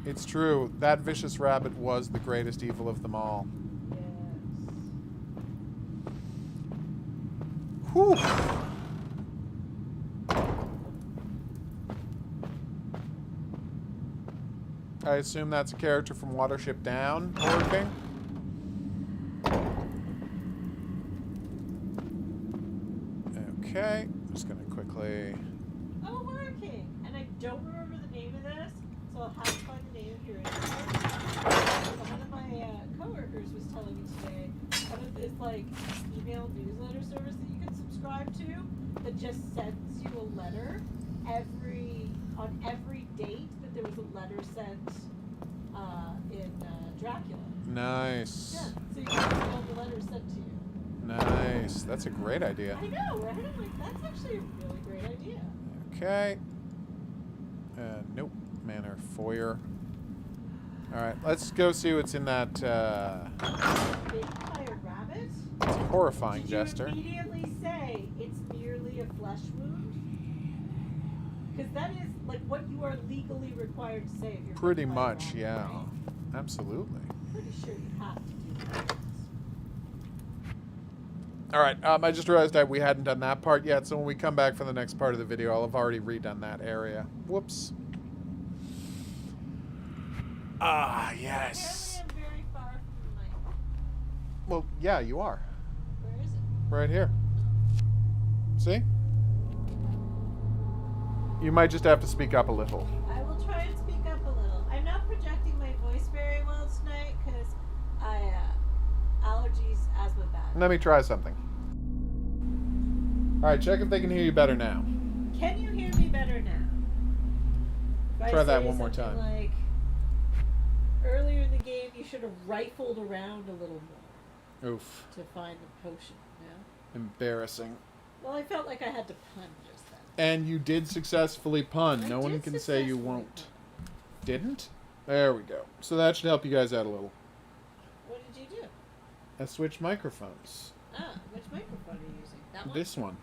It's true. That vicious rabbit was the greatest evil of them all. Yes. Whew. I assume that's a character from Watership Down working. Okay, I'm just gonna quickly... Oh, Horror King. And I don't remember the name of this, so I'll have to find the name here. One of my coworkers was telling me today about this like email newsletter service that you can subscribe to that just sends you a letter on every date that there was a letter sent in Dracula. Nice. Yeah, so you can get all the letters sent to you. Nice. That's a great idea. I know, right? I'm like, that's actually a really great idea. Okay. Nope. Manor foyer. Alright, let's go see what's in that, Vampire rabbit? It's horrifying, Did Jester. you immediately say it's merely a flesh wound? Because that is like what you are legally required to say if you're Pretty bitten by a much, rabbit, yeah. right? Absolutely. Pretty sure you have to do that. Alright, I just realized that we hadn't done that part yet, so when we come back for the next part of the video, I'll have already redone that area. Whoops. Ah, yes. Apparently I'm very far from the mic. Well, yeah, you are. Where is it? Right here. See? You might just have to speak up a little. I will try and speak up a little. I'm not projecting my voice very well tonight because I allergies, asthma bad. Let me try something. Alright, check if they can hear you better now. Can you hear me better now? If I Try that say one more something time. Like, earlier in the game, you should have rifled around a little more Oof. to find the potion. Yeah. Embarrassing. Well, I felt like I had to pun just then. And you did successfully pun. I No one did can say you successfully won't. pun. Didn't? There we go. So that should help you guys out a little. What did you do? I switched microphones. Ah, which microphone are you using? That one? This one.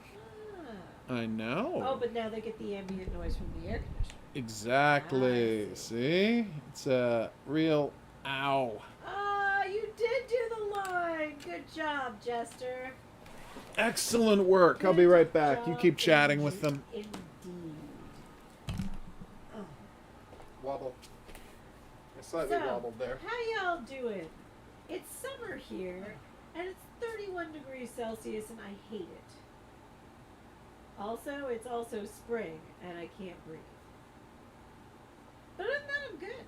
Ah. I know. Oh, but now they get the ambient noise from the air conditioner. Exactly. I See? It's a real ow. Ah, you did do the line. Good job, Jester. Excellent work. I'll be Good right back. You job keep chatting with them. Indeed. Oh. Wobble. I slightly So, wobbled there. how y'all doing? It's summer here, And it's 31 degrees Celsius and I hate it. Also, it's also spring and I can't breathe. But other than that, I'm good.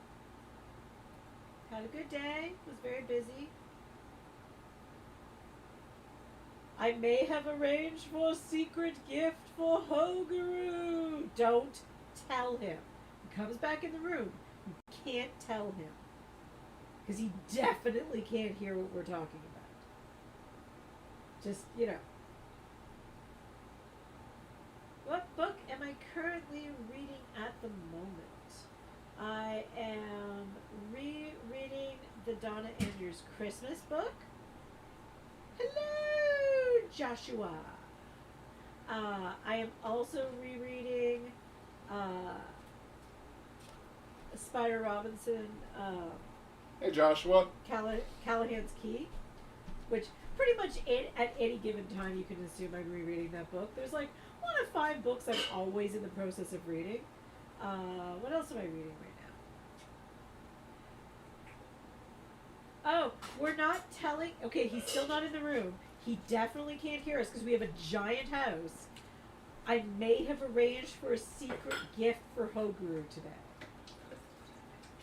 Had a good day, was very busy. I may have arranged for a secret gift for HOGuru. Don't tell him. He comes back in the room. You can't tell him. Because he definitely can't hear what we're talking about. Just, you know. What book am I currently reading at the moment? I am rereading the Donna Andrews Christmas book. Hello, Joshua. I am also rereading Spider Robinson, Hey, Joshua. Callahan's Key, which pretty much at any given time you can assume I'm rereading that book. There's like 1 of 5 books I'm always in the process of reading. What else am I reading right now? Oh, we're not telling. Okay, he's still not in the room. He definitely can't hear us because we have a giant house. I may have arranged for a secret gift for HOGuru today.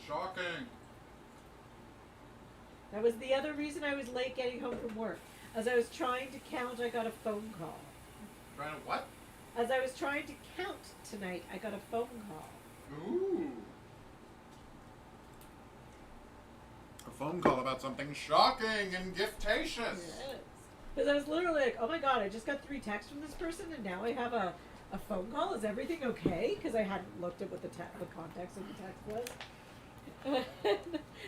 Shocking. That was the other reason I was late getting home from work. As I was trying to count, I got a phone call. Trying to what? As I was trying to count tonight, I got a phone call. Ooh. A phone call about something shocking and giftatious. Yes. Because I was literally like, oh my god, I just got 3 texts from this person and now I have a phone call. Is everything okay? Because I hadn't looked at what the context of the text was.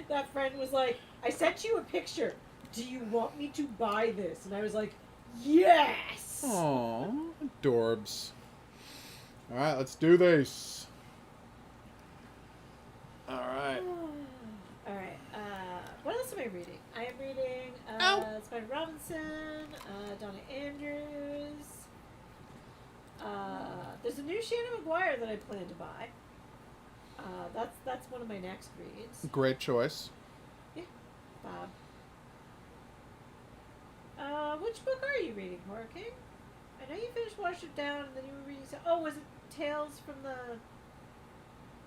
That friend was like, I sent you a picture. Do you want me to buy this? And I was like, yes! Aww, adorbs. Alright, let's do this. Alright. Alright, what else am I reading? I am reading Spider Robinson, Donna Andrews. There's a new Shannon McGuire that I plan to buy. That's one of my next reads. Great choice. Yeah, Bob. Which book are you reading, Horror King? I know you finished Wash It Down and then you were reading some... Oh, was it Tales from the...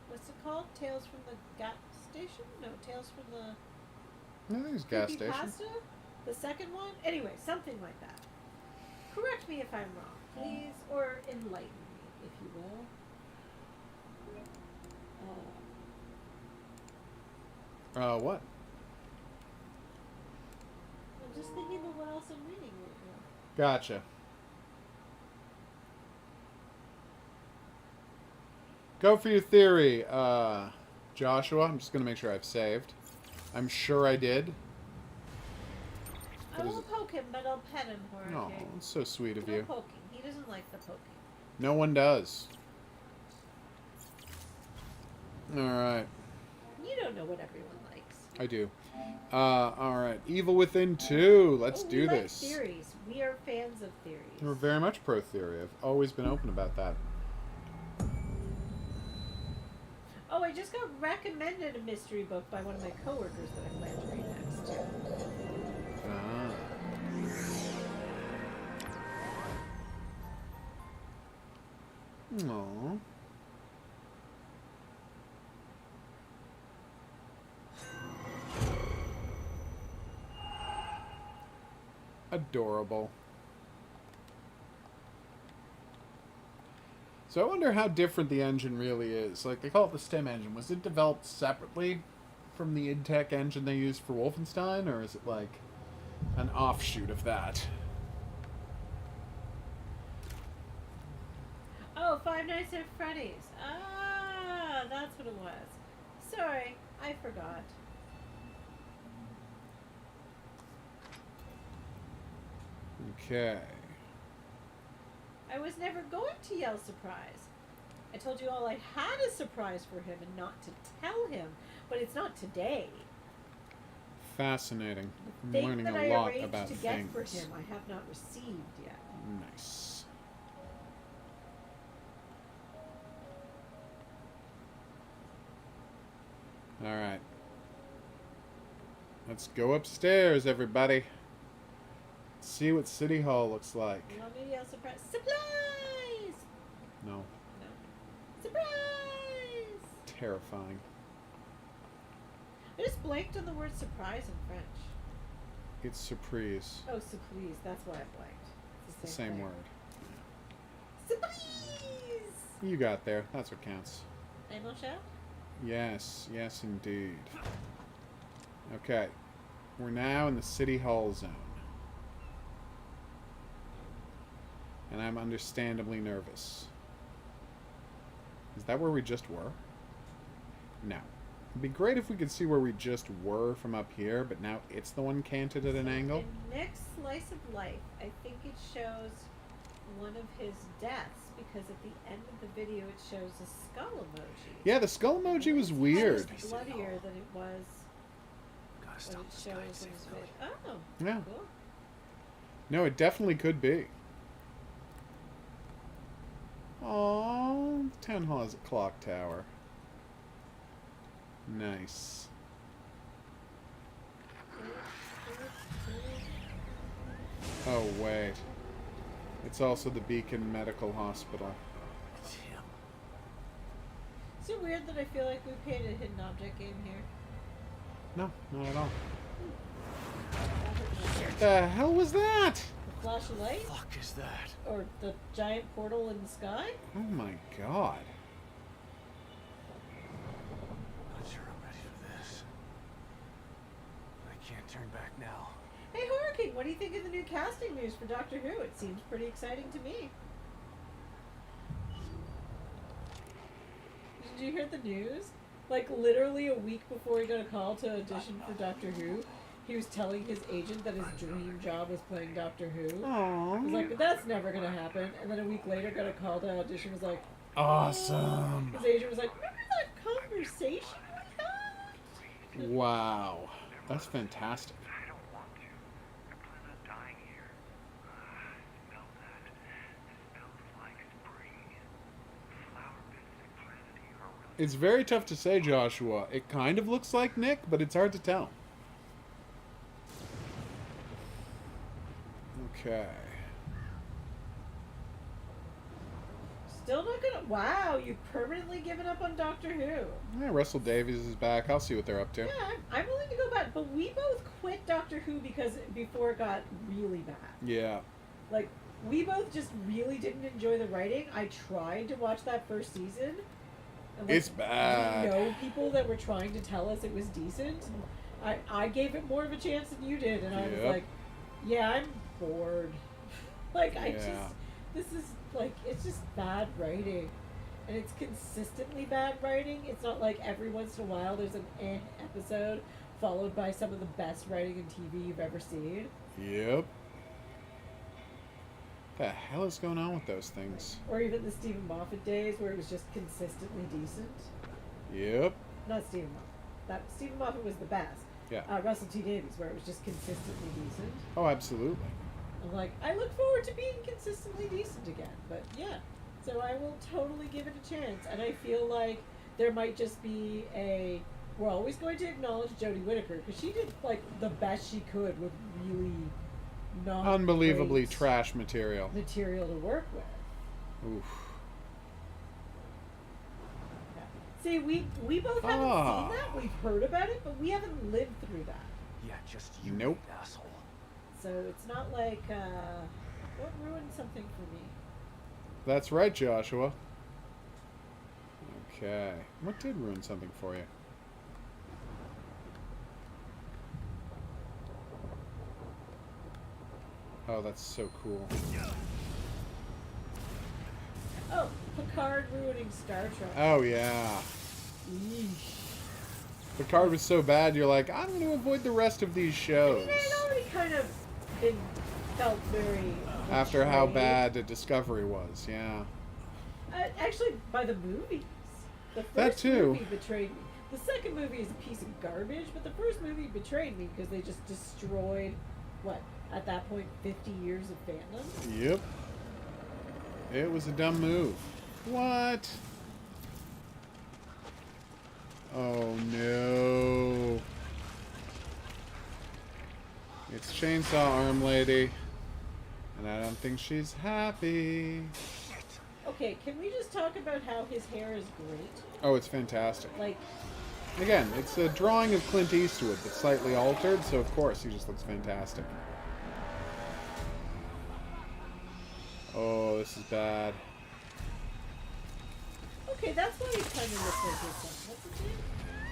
What's it called? Tales from the Gas Station? No, Tales from the... I think it's gas station. Pasta? The second one? Anyway, something like that. Correct me if I'm wrong, please, or enlighten me, if you will. What? I'm just thinking about what else I'm reading right now. Gotcha. Go for your theory, Joshua. I'm just gonna make sure I've saved. I'm sure I did. I won't poke him, but I'll pet him, Horror Oh, King. it's so sweet of No you. poking. He doesn't like the poking. No one does. Alright. You don't know what everyone likes. I do. Alright. Evil Within 2. Let's do we like this. Theories. We are fans of theories. We're very much pro-theory. I've always been open about that. Oh, I just got recommended a mystery book by one of my coworkers that I plan to read next. Ah. Aww. Adorable. So I wonder how different the engine really is. Like, they call it the STEM engine. Was it developed separately from the IdTech engine they used for Wolfenstein, or is it like an offshoot of that? Oh, Five Nights at Freddy's. Ah, that's what it was. Sorry, I forgot. Okay. I was never going to yell surprise. I told you all I had a surprise for him and not to tell him, but it's not today. Fascinating. I'm Thing learning that a I lot arranged about to things. get for him, I have not received yet. Nice. Alright. Let's go upstairs, everybody. See what City Hall looks like. You want me to yell surprise? Supplies! No. No. Surprise! Terrifying. I just blanked on the word surprise in French. It's surprise. Oh, surprise. That's why I blanked. It's the Same thing. word. Surprise! You got there. That's what counts. Et mon cher? Yes. Yes, indeed. Okay. We're now in the City Hall zone. And I'm understandably nervous. Is that where we just were? No. It'd be great if we could see where we just were from up here, but now it's the one canted at an angle. In Nick's slice of life, I think it shows one of his deaths because at the end of the video it shows a skull emoji. Yeah, the skull emoji was weird. It's bloodier than it was Gotta what stop it this guy and shows in save his the video. village. Oh, Yeah. cool. No, it definitely could be. Oh, Town Hall has a clock tower. Nice. Oh, wait. It's also the Beacon Medical Hospital. It's him. Is it weird that I feel like we played a hidden object game here? No, not at all. What the hell was that? The flash of light? Fuck is that? Or the giant portal in the sky? Oh my god. Not sure I'm ready for this. I can't turn back now. Hey, Horror King, what do you think of the new casting news for Doctor Who? It seems pretty exciting to me. Did you hear the news? Like, literally a week before he got a call to audition for Doctor Who, he was telling his agent that his dream job was playing Doctor Who. He was Aww. like, but that's never gonna happen. And then a week later got a call to audition, was like, Awesome. his agent was like, remember that conversation we had? Wow. That's fantastic. I don't want to. I plan on dying here. I smell that. It smells like spring. Flower beds and plenty are really It's very tough to say, Joshua. It kind of looks like Nick, but it's hard to tell. Okay. Still not gonna. Wow, you've permanently given up on Doctor Who. Yeah, Russell Davies is back. I'll see what they're up to. Yeah, I'm willing to go back, but we both quit Doctor Who because before it got really bad. Yeah. Like, we both just really didn't enjoy the writing. I tried to watch that first season. And It's bad. We know people that were trying to tell us it was decent. And I gave it more of a chance than you did, and I was Yep. like, yeah, I'm bored. Like, I Yeah. just, this is, like, it's just bad writing. And it's consistently bad writing. It's not like every once in a while there's an episode followed by some of the best writing in TV you've ever seen. Yep. The hell is going on with those things? Or even the Stephen Moffat days where it was just consistently decent. Yep. Not Stephen Moffat. That Stephen Moffat was the best. Yeah. Russell T Davies, where it was just consistently decent. Oh, absolutely. I'm like, I look forward to being consistently decent again. But yeah, so I will totally give it a chance. And I feel like there might just be a. We're always going to acknowledge Jodie Whittaker because she did like the best she could with really not Unbelievably great trash material. material to work with. Oof. See, we both haven't Ah. seen that. We've heard about it, but we haven't lived through that. Yeah, just you, Nope. asshole. So it's not like what ruined something for me. That's right, Joshua. Okay. What did ruin something for you? Oh, that's so cool. Oh, Picard ruining Star Trek. Oh, yeah. Yeesh. Picard was so bad, you're like, I'm going to avoid the rest of these I shows. mean, it already kind of been felt very After how betrayed. bad Discovery was, yeah. Actually, by the movies. The first That too. movie betrayed me. The second movie is a piece of garbage, but the first movie betrayed me because they just destroyed, what, at that point, 50 years of fandom? Yep. It was a dumb move. What? Oh no. It's Chainsaw Arm Lady. And I don't think she's happy. Okay, can we just talk about how his hair is great? Oh, it's fantastic. Like, Again, it's a drawing of Clint Eastwood, but slightly altered, so of course he just looks fantastic. Oh, this is bad. okay, that's why he kind of looks like his son. What's his name?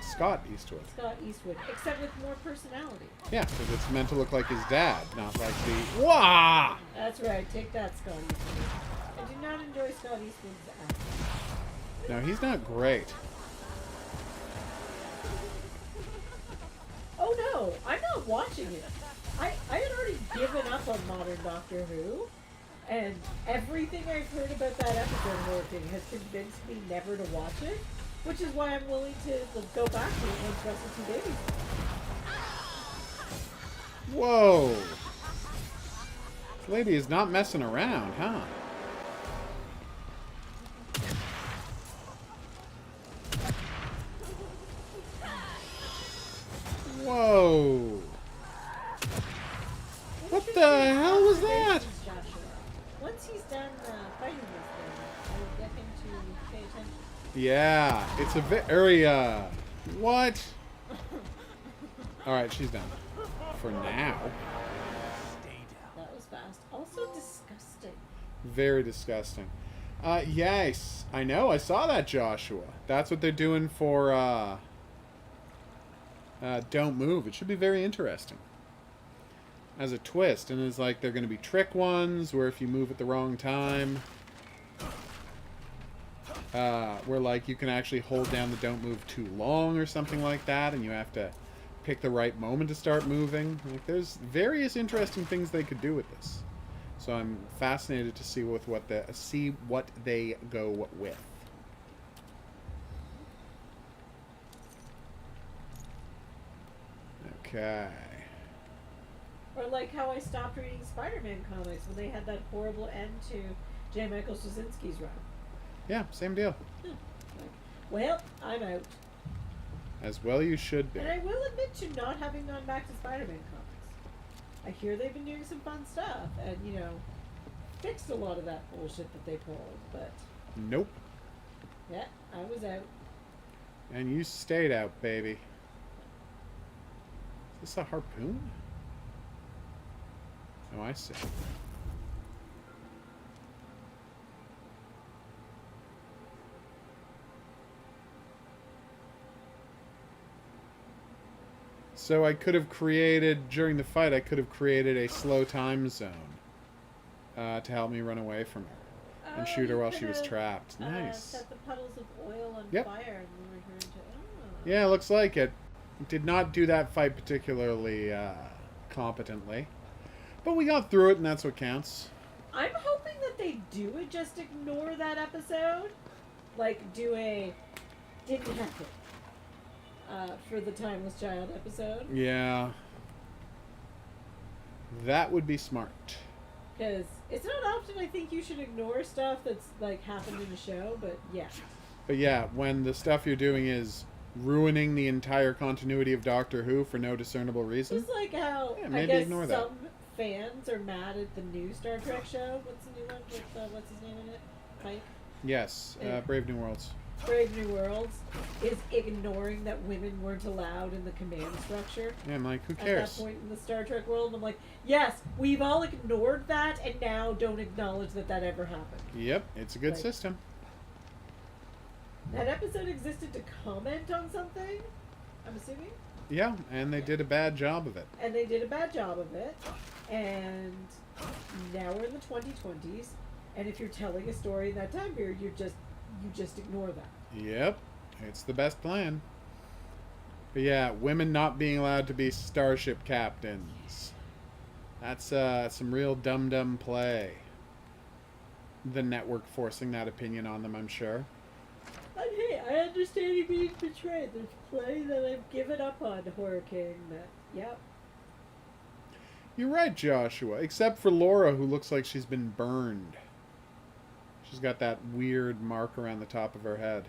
Scott Eastwood. Scott Eastwood, except with more personality. Yeah, because it's meant to look like his dad, not like the... Wah! That's right, take that, Scott Eastwood. I do not enjoy Scott Eastwood's acting. No, he's not great. Oh no, I'm not watching it. I had already given up on modern Doctor Who, and everything I've heard about that episode working has convinced me never to watch it, which is why I'm willing to go back to it once Russell T Davies. Whoa! This lady is not messing around, huh? Whoa! What the hell was that? Joshua. Once he's done fighting this thing, I will get him to pay attention. Yeah, it's a very, what? Alright, she's done. For now. That was fast. Also disgusting. Very disgusting. Yes, I know, I saw that, Joshua. That's what they're doing for, Don't Move. It should be very interesting. As a twist, and it's like they're going to be trick ones, where if you move at the wrong time, where like you can actually hold down the don't move too long or something like that, and you have to pick the right moment to start moving. Like, there's various interesting things they could do with this. So I'm fascinated to see what they go with. Okay. Or like how I stopped reading Spider-Man comics when they had that horrible end to J. Michael Straczynski's run. Yeah, same deal. Like, well, I'm out. As well you should be. And I will admit to not having gone back to Spider-Man comics. I hear they've been doing some fun stuff and, you know, fixed a lot of that bullshit that they pulled, but Nope. yeah, I was out. And you stayed out, baby. Is this a harpoon? Oh, I see. So I could have created, during the fight, I could have created a slow time zone to help me run away from her and shoot her you while she was could've, trapped. Nice. Set the puddles of oil on Yep. fire and lured her into. Oh. Yeah, it looks like it. Did not do that fight particularly competently. But we got through it, and that's what counts. I'm hoping that they do it, just ignore that episode. Like, do a didn't happen for the Timeless Child episode. Yeah. That would be smart. Because it's not often I think you should ignore stuff that's, like, happened in the show, but yeah. But yeah, when the stuff you're doing is ruining the entire continuity of Doctor Who for no discernible reason. Just like how, Yeah, I maybe guess ignore that. some fans are mad at the new Star Trek show. What's the new one with, what's his name in it? Pike? Yes, Brave New Worlds. Brave New Worlds is ignoring that women weren't allowed in the command structure. Yeah, I'm like, who At cares? that point in the Star Trek world, I'm like, yes, we've all ignored that, and now don't acknowledge that that ever happened. Yep, it's a good Right. system. That episode existed to comment on something, I'm assuming, Yeah, and they did a bad job of it. and they did a bad job of it, and now we're in the 2020s, and if you're telling a story in that time period, you just ignore that. Yep, it's the best plan. But yeah, women not being allowed to be starship captains. That's some real dumb play. The network forcing that opinion on them, I'm sure. And hey, I understand you being betrayed. There's plenty that I've given up on, Horror King. That, yep. You're right, Joshua. Except for Laura, who looks like she's been burned. She's got that weird mark around the top of her head.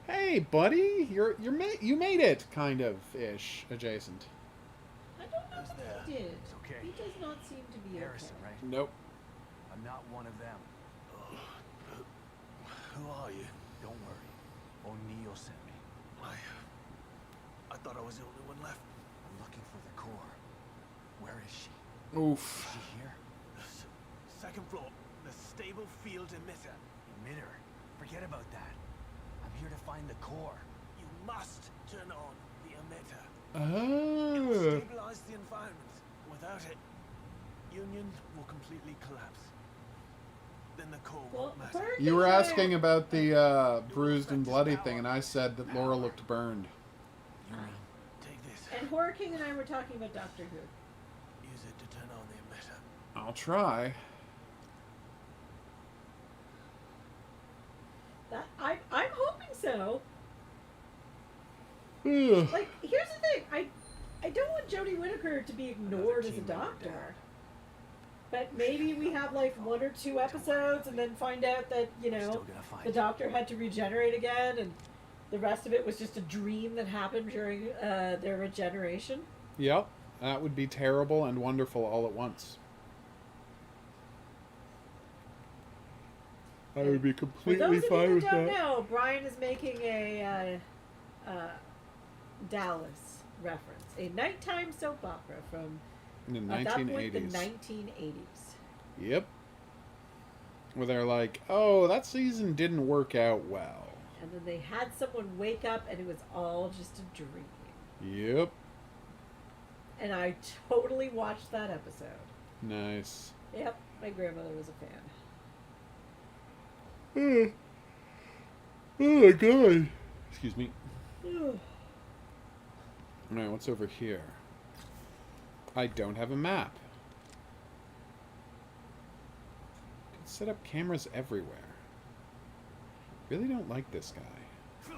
Hey, buddy, you made it, kind of ish, adjacent. I'm don't know Who's if there? he did. It's okay. He does not seem to be Harrison, okay. right? Nope. I'm not one of them. Who are you? Don't worry. O'Neill sent me. I thought I was the only one left. I'm looking for the core. Where is she? Oof. Is she here? Second floor, the stable field emitter. Emitter. Forget about that. I'm here to find the core. You must turn on the emitter. It will Oh. stabilize the environment. Without it, Union will completely collapse. Then the core Well, won't matter. Berg You were and I- asking about the bruised and bloody thing, and I said that Laura looked burned. You mean? Take this. And Horror King and I were talking about Doctor Who. Use it to turn on the emitter. I'll try. That I'm hoping so. Ugh. Like, here's the thing. I don't want Jodie Whittaker to be ignored as a team member doctor. down. But maybe we have like 1 or 2 episodes and then find out that, you Still know, gonna find the doctor had to regenerate again and the rest of it was just a dream that happened during their regeneration. Yep. That would be terrible and wonderful all at once. I would be For completely those of fine you who with don't that. know, Brian is making a Dallas reference, a nighttime soap opera from In the at that point the 1980s. 1980s. Yep. Where they're like, oh, that season didn't work out well. And then they had someone wake up and it was all just a dream. Yep. And I totally watched that episode. Nice. Yep, my grandmother was a fan. Oh my god. Excuse me. Alright, what's over here? I don't have a map. Can set up cameras everywhere. Really don't like this guy.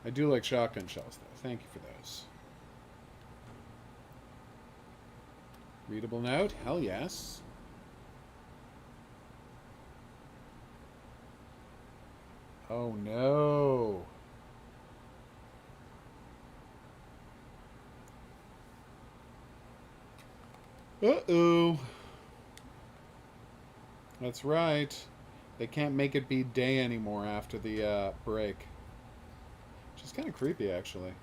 I do like shotgun shells, though. Thank you for those. Readable note? Hell yes. Oh no. Uh-oh. That's right. They can't make it be day anymore after the break. Which is kind of creepy, actually.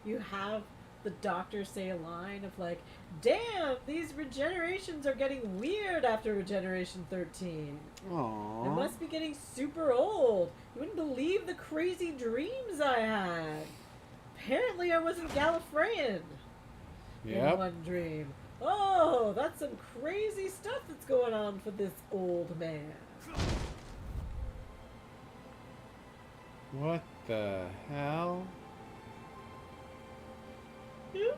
You have the doctor say a line of like, damn, these regenerations are getting weird after Regeneration 13. It Aww. must be getting super old. You wouldn't believe the crazy dreams I had. Apparently I wasn't Gallifreyan in Yep. one dream. Oh, that's some crazy stuff that's going on for this old man. What the hell?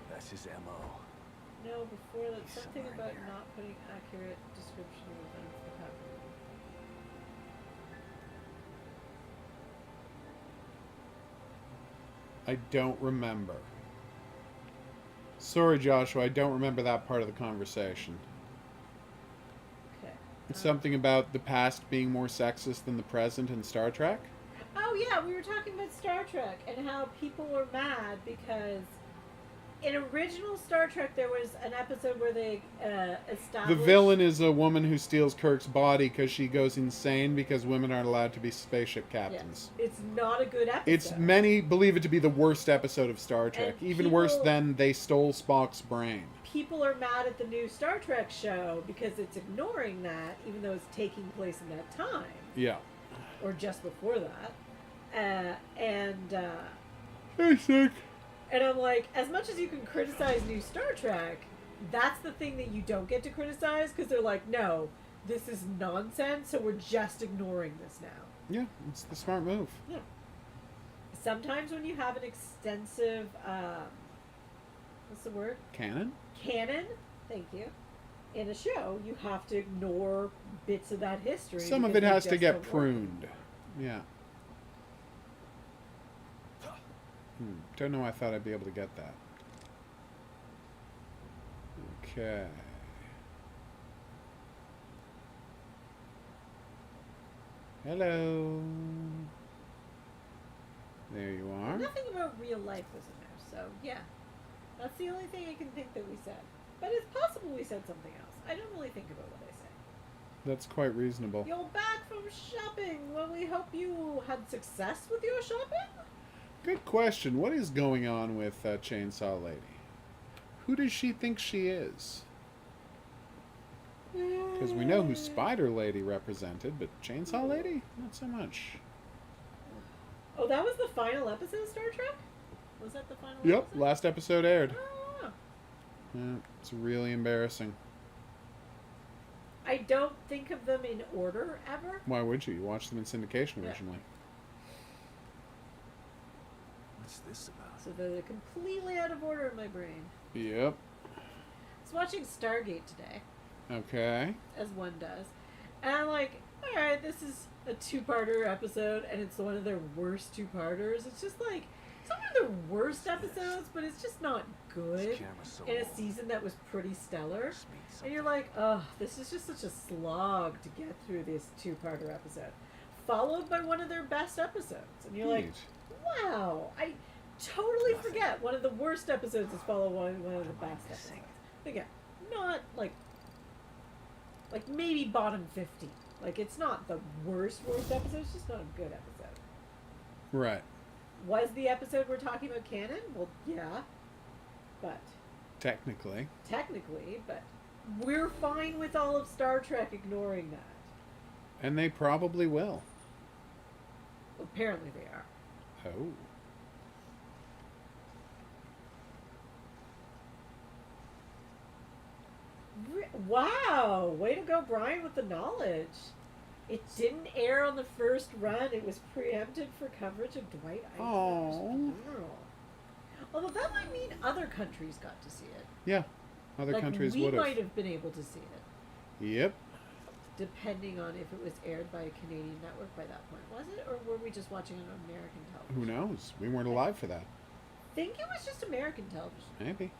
That's his MO. No, before that, He's something somewhere about here. not putting accurate description of events that happen. I don't remember. Sorry, Joshua, I don't remember that part of the conversation. Okay. It's something about the past being more sexist than the present in Star Trek? Oh yeah, we were talking about Star Trek and how people were mad because in original Star Trek there was an episode where they The established villain is a woman who steals Kirk's body because she goes insane because women aren't allowed to be spaceship captains. Yeah, it's not a good episode. It's many believe it to be the worst episode of Star Trek, And even worse people- than they stole Spock's brain. People are mad at the new Star Trek show because it's ignoring that, even though it's taking place in that time Yeah. or just before that. Hey, sick. And I'm like, as much as you can criticize new Star Trek, that's the thing that you don't get to criticize because they're like, no, this is nonsense, so we're just ignoring this now. Yeah, it's the smart move. Yeah. Sometimes when you have an extensive, what's the word? Canon? Canon, thank you, in a show, you have to ignore bits of that history. Some of because it they has to just get don't work. pruned. Yeah. Don't know why I thought I'd be able to get that. Okay. Hello. There you are. Nothing about real life was in there, so yeah. That's the only thing I can think that we said. But it's possible we said something else. I don't really think about what I say. That's quite reasonable. You're back from shopping. Well, we hope you had success with your shopping. Good question. What is going on with Chainsaw Lady? Who does she think she is? Because we know who Spider Lady represented, but Chainsaw Lady? Not so much. Oh, that was the final episode of Star Trek? Was that the final Yep, episode? last episode aired. Oh. Yeah, it's really embarrassing. I don't think of them in order ever. Why would you? You watched them in syndication originally. What's this about? So they're completely out of order in my brain. Yep. I was watching Stargate today, Okay. as one does. And I'm like, alright, this is a two-parter episode, and it's one of their worst two-parters. It's just like, it's not one of their worst episodes, but it's just not good This camera's so in a old. season that was pretty stellar. This means And you're something. like, oh, this is just such a slog to get through this two-parter episode. Followed by one of their best episodes. And you're like, Neat. wow, I totally Nothing. forget one of the worst episodes is followed by one of the What am I best missing? episodes. Again, not like maybe bottom 50. Like, it's not the worst episode, it's just not a good episode. Right. Was the episode we're talking about canon? Well, yeah. But, Technically. technically, but we're fine with all of Star Trek ignoring that. And they probably will. Apparently they are. Oh. Wow! Way to go, Brian, with the knowledge. It didn't air on the first run. It was preempted for coverage of Dwight Eisenhower's Aw. funeral. Although that might mean other countries got to see it. Yeah. Other Like, countries we would have. might have been able to see it, Yep. depending on if it was aired by a Canadian network by that point. Was it, or were we just watching it on American Who television? knows? We weren't alive for that. I think it was just American television. Maybe.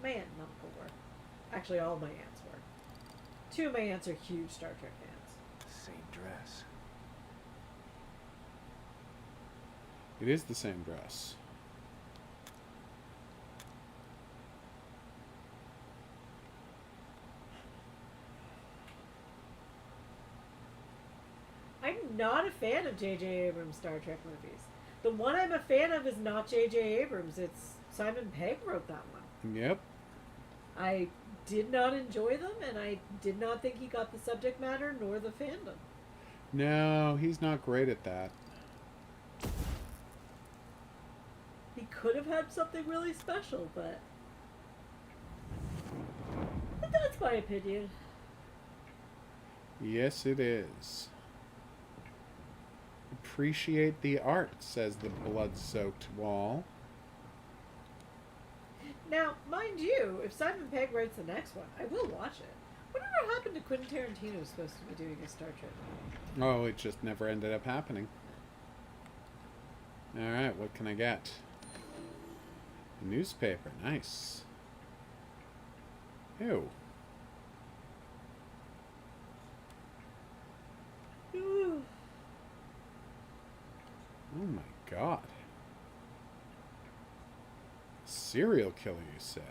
My aunt and uncle were. Actually, all my aunts were. Two of my aunts are huge Star Trek fans. Same dress. It is the same dress. I'm not a fan of J.J. Abrams' Star Trek movies. The one I'm a fan of is not J.J. Abrams. It's Simon Pegg wrote that one. Yep. I did not enjoy them, and I did not think he got the subject matter nor the fandom. No, he's not great at that. He could have had something really special, but that's my opinion. Yes, it is. Appreciate the art, says the blood-soaked wall. Now, mind you, if Simon Pegg writes the next one, I will watch it. Whatever happened to Quentin Tarantino was supposed to be doing a Star Trek movie? Oh, it just never ended up happening. Alright, what can I get? A newspaper, nice. Ew. Ooh. Oh my god. Serial killer, you say?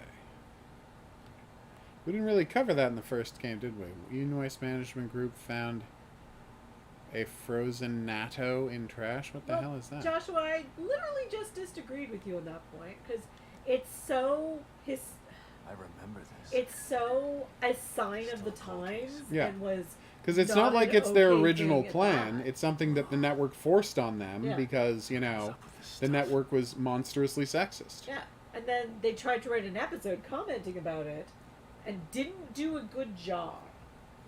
We didn't really cover that in the first game, did we? Enoise Management Group found a frozen natto in trash? What the Well, hell is that? Joshua, I literally just disagreed with you on that point, because it's so I remember this. it's so a sign of the times, Yeah. and was Because it's not like an it's their okay original thing at plan. that. It's something that the network forced on them Yeah. because, you What's know, up with this the stuff? network was monstrously sexist. Yeah, and then they tried to write an episode commenting about it, and didn't do a good job.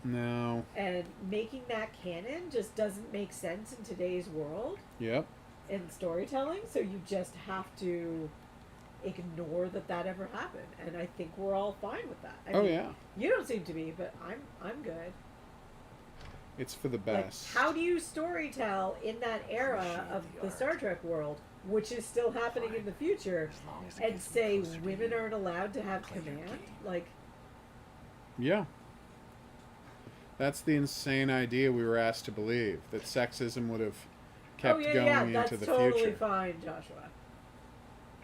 No. And making that canon just doesn't make sense in today's world Yep. in storytelling. So you just have to ignore that ever happened. And I think we're all fine with that. I Oh, mean, yeah. You don't seem to be, but I'm good. It's for the Like, best. how do you storytell in that era Appreciate of the the art. Star Trek world, which is still happening in the future, As long as it and gets me say closer to women you. aren't allowed to have Play your command? game. Like, Yeah. That's the insane idea we were asked to believe, that sexism would have kept yeah, going yeah, into that's the totally future. fine, Joshua.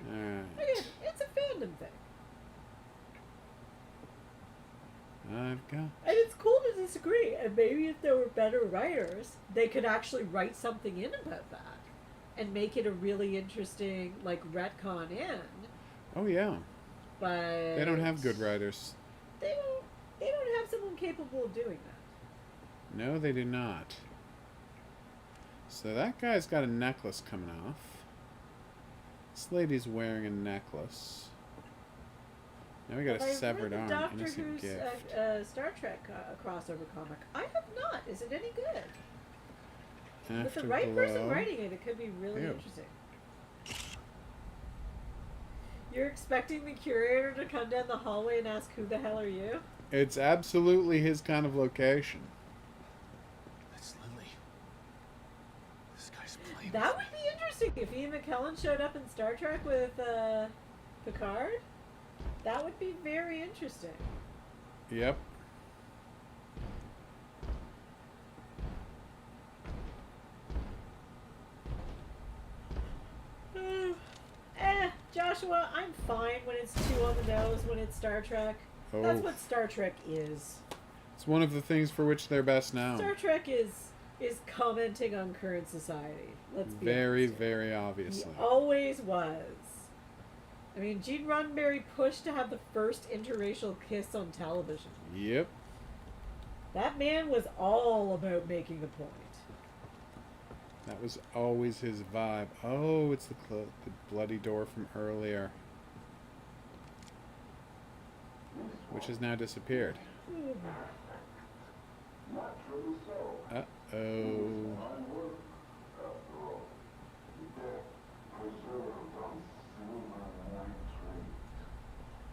Alright. Again, it's a fandom thing. I've got... And it's cool to disagree. And maybe if there were better writers, they could actually write something in about that. And make it a really interesting, like, retcon in. Oh, yeah. But... They don't have good writers. They don't have someone capable of doing that. No, they do not. So that guy's got a necklace coming off. This lady's wearing a necklace. Now we got But a I've severed read arm. the Doctor Innocent Who's gift. Star Trek crossover comic. I have not. Is it any good? With the Afterglow. right person writing it, it could be really Ew. interesting. You're expecting the curator to come down the hallway and ask, "Who the hell are you?" It's absolutely his kind of location. That's Lily. This guy's playing. That would be interesting if Ian McKellen showed up in Star Trek with Picard. That would be very interesting. Yep. Joshua, I'm fine when it's too on the nose when it's Star Trek. That's Oh. what Star Trek is. It's one of the things for which they're best known. Star Trek is commenting on current society. Let's be Very, honest here. very He obviously. always was. I mean, Gene Roddenberry pushed to have the first interracial kiss on television. Yep. That man was all about making a point. That was always his vibe. Oh, it's the bloody door from earlier. Which has now disappeared. Uh-oh.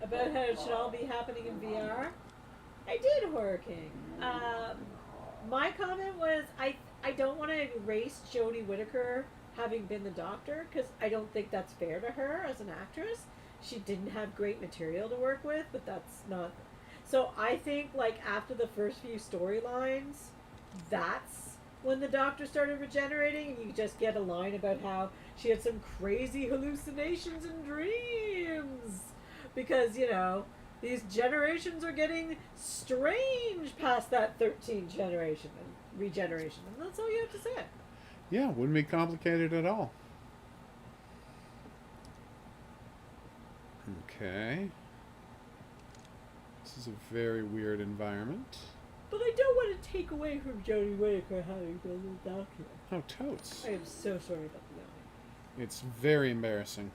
About how it should all be happening in VR. I did Horror King. My comment was I don't want to erase Jodie Whittaker having been the Doctor because I don't think that's fair to her as an actress. She didn't have great material to work with, but that's not. So I think like after the first few storylines, that's when the Doctor started regenerating, and you just get a line about how she had some crazy hallucinations and dreams because these generations are getting strange past that 13 generation and regeneration, and that's all you have to say. Yeah, wouldn't be complicated at all. Okay. This is a very weird environment. But I don't want to take away from Jodie Whittaker having been the Doctor. Oh, totes. I am so sorry about the yelling. It's very embarrassing.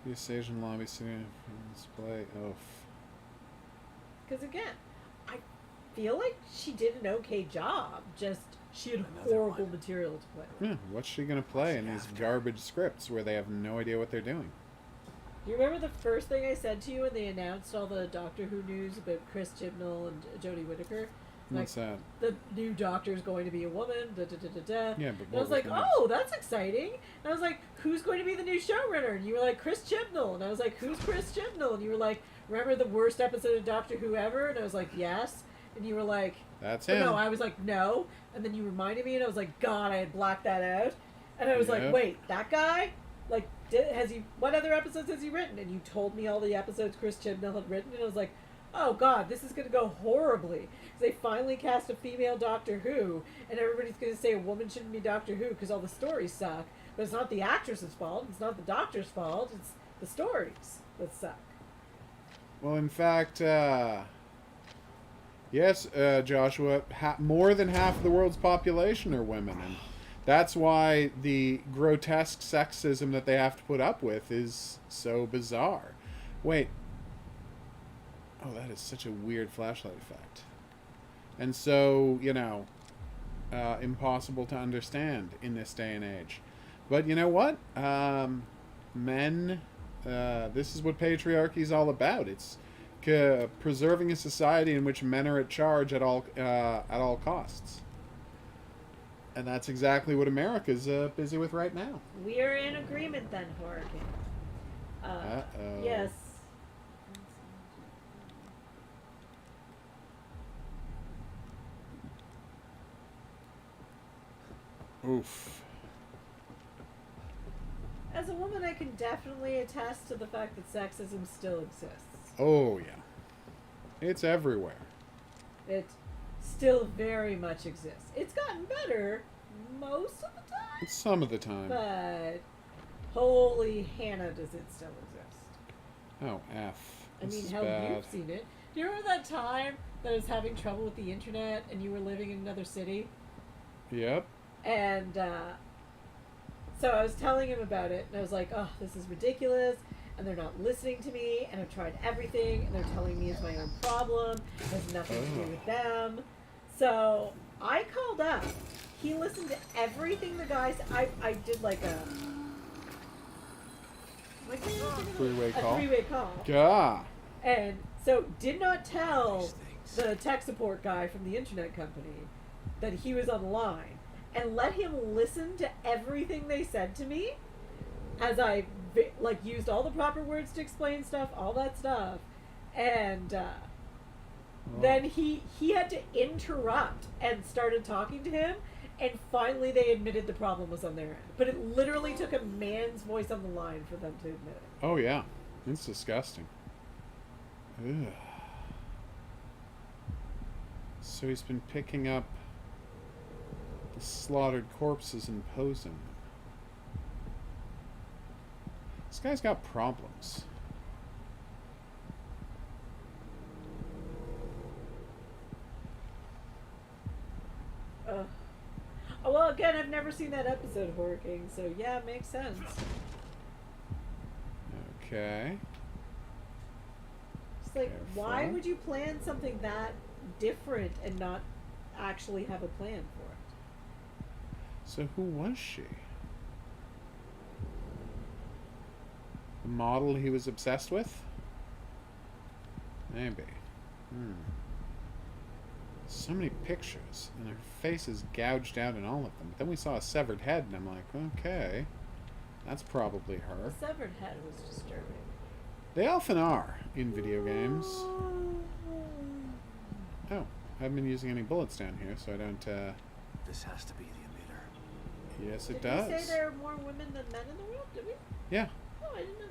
The Asian lobby sitting display. Oh. Because again, I feel like she did an okay job. Just she had Another horrible one. material to play with. Yeah, what's she gonna play in these garbage scripts where they have no idea what they're doing? You remember the first thing I said to you when they announced all the Doctor Who news about Chris Chibnall and Jodie Whittaker? What's that? The new Doctor is going to be a woman. Da da da da da. Yeah, but And I was like, the news? oh, that's exciting. And I was like, who's going to be the new showrunner? And you were like, Chris Chibnall. And I was like, who's Chris Chibnall? And you were like, remember the worst episode of Doctor Who ever? And I was like, yes. And you were like, That's but him. no. I was like, no. And then you reminded me, and I was like, God, I had blacked that out. And I was like, Yep. wait, that guy? Like, has he? What other episodes has he written? And you told me all the episodes Chris Chibnall had written, and I was like, oh God, this is gonna go horribly. Because they finally cast a female Doctor Who, and everybody's gonna say a woman shouldn't be Doctor Who because all the stories suck. But it's not the actress's fault. It's not the Doctor's fault. It's the stories that suck. Well, in fact, yes, Joshua, more than half of the world's population are women, and that's why the grotesque sexism that they have to put up with is so bizarre. Wait. Oh, that is such a weird flashlight effect. And so, impossible to understand in this day and age. But you know what? Men, this is what patriarchy is all about. It's preserving a society in which men are at charge at all costs. And that's exactly what America's busy with right now. We are in agreement then, Horror King. Uh-oh. Yes. Oof. As a woman, I can definitely attest to the fact that sexism still exists. Oh, yeah. It's everywhere. It still very much exists. It's gotten better most of the time, Some of the time. but holy Hannah, does it still exist? Oh, F. I This mean, is hell, bad. you've seen it. Do you remember that time that I was having trouble with the internet and you were living in another city? Yep. And so I was telling him about it, and I was like, oh, this is ridiculous, and they're not listening to me, and I've tried everything, and they're telling me it's my own problem, it has nothing to do with them. So I called up. He listened to everything the guy said. I did like a... Three-way call. A three-way call. Gah. And so did not tell the tech support guy from the internet company that he was on the line, and let him listen to everything they said to me as I like used all the proper words to explain stuff, all that stuff. And then he had to interrupt and started talking to him, and finally they admitted the problem was on their end. But it literally took a man's voice on the line for them to admit it. Oh, yeah. It's disgusting. Ugh. So he's been picking up the slaughtered corpses and posing them. This guy's got problems. Oh, well, again, I've never seen that episode of Horror King, so yeah, it makes sense. Okay. It's like, why Careful. would you plan something that different and not actually have a plan for it? So who was she? The model he was obsessed with? Maybe. So many pictures, and her face is gouged out in all of them. But then we saw a severed head, and I'm like, okay, that's probably her. The severed head was disturbing. They often are in video games. Oh, I haven't been using any bullets down here, so I don't, This has to be the emitter. Yes, it Did does. we say there are more women than men in the world? Did we? Yeah. Oh, I didn't know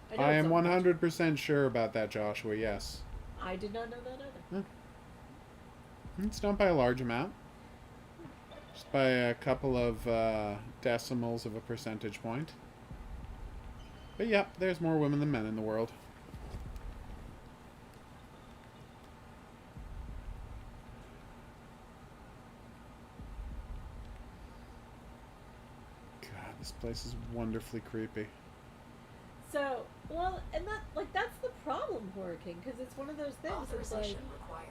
that. know I it's am not much. 100% sure about that, Joshua, yes. I did not know that either. It's not by a large amount. Just by a couple of decimals of a percentage point. But yeah, there's more women than men in the world. God, this place is wonderfully creepy. So, well, and that's the problem, Horror King, because it's one of those things. It's like, Authorization required.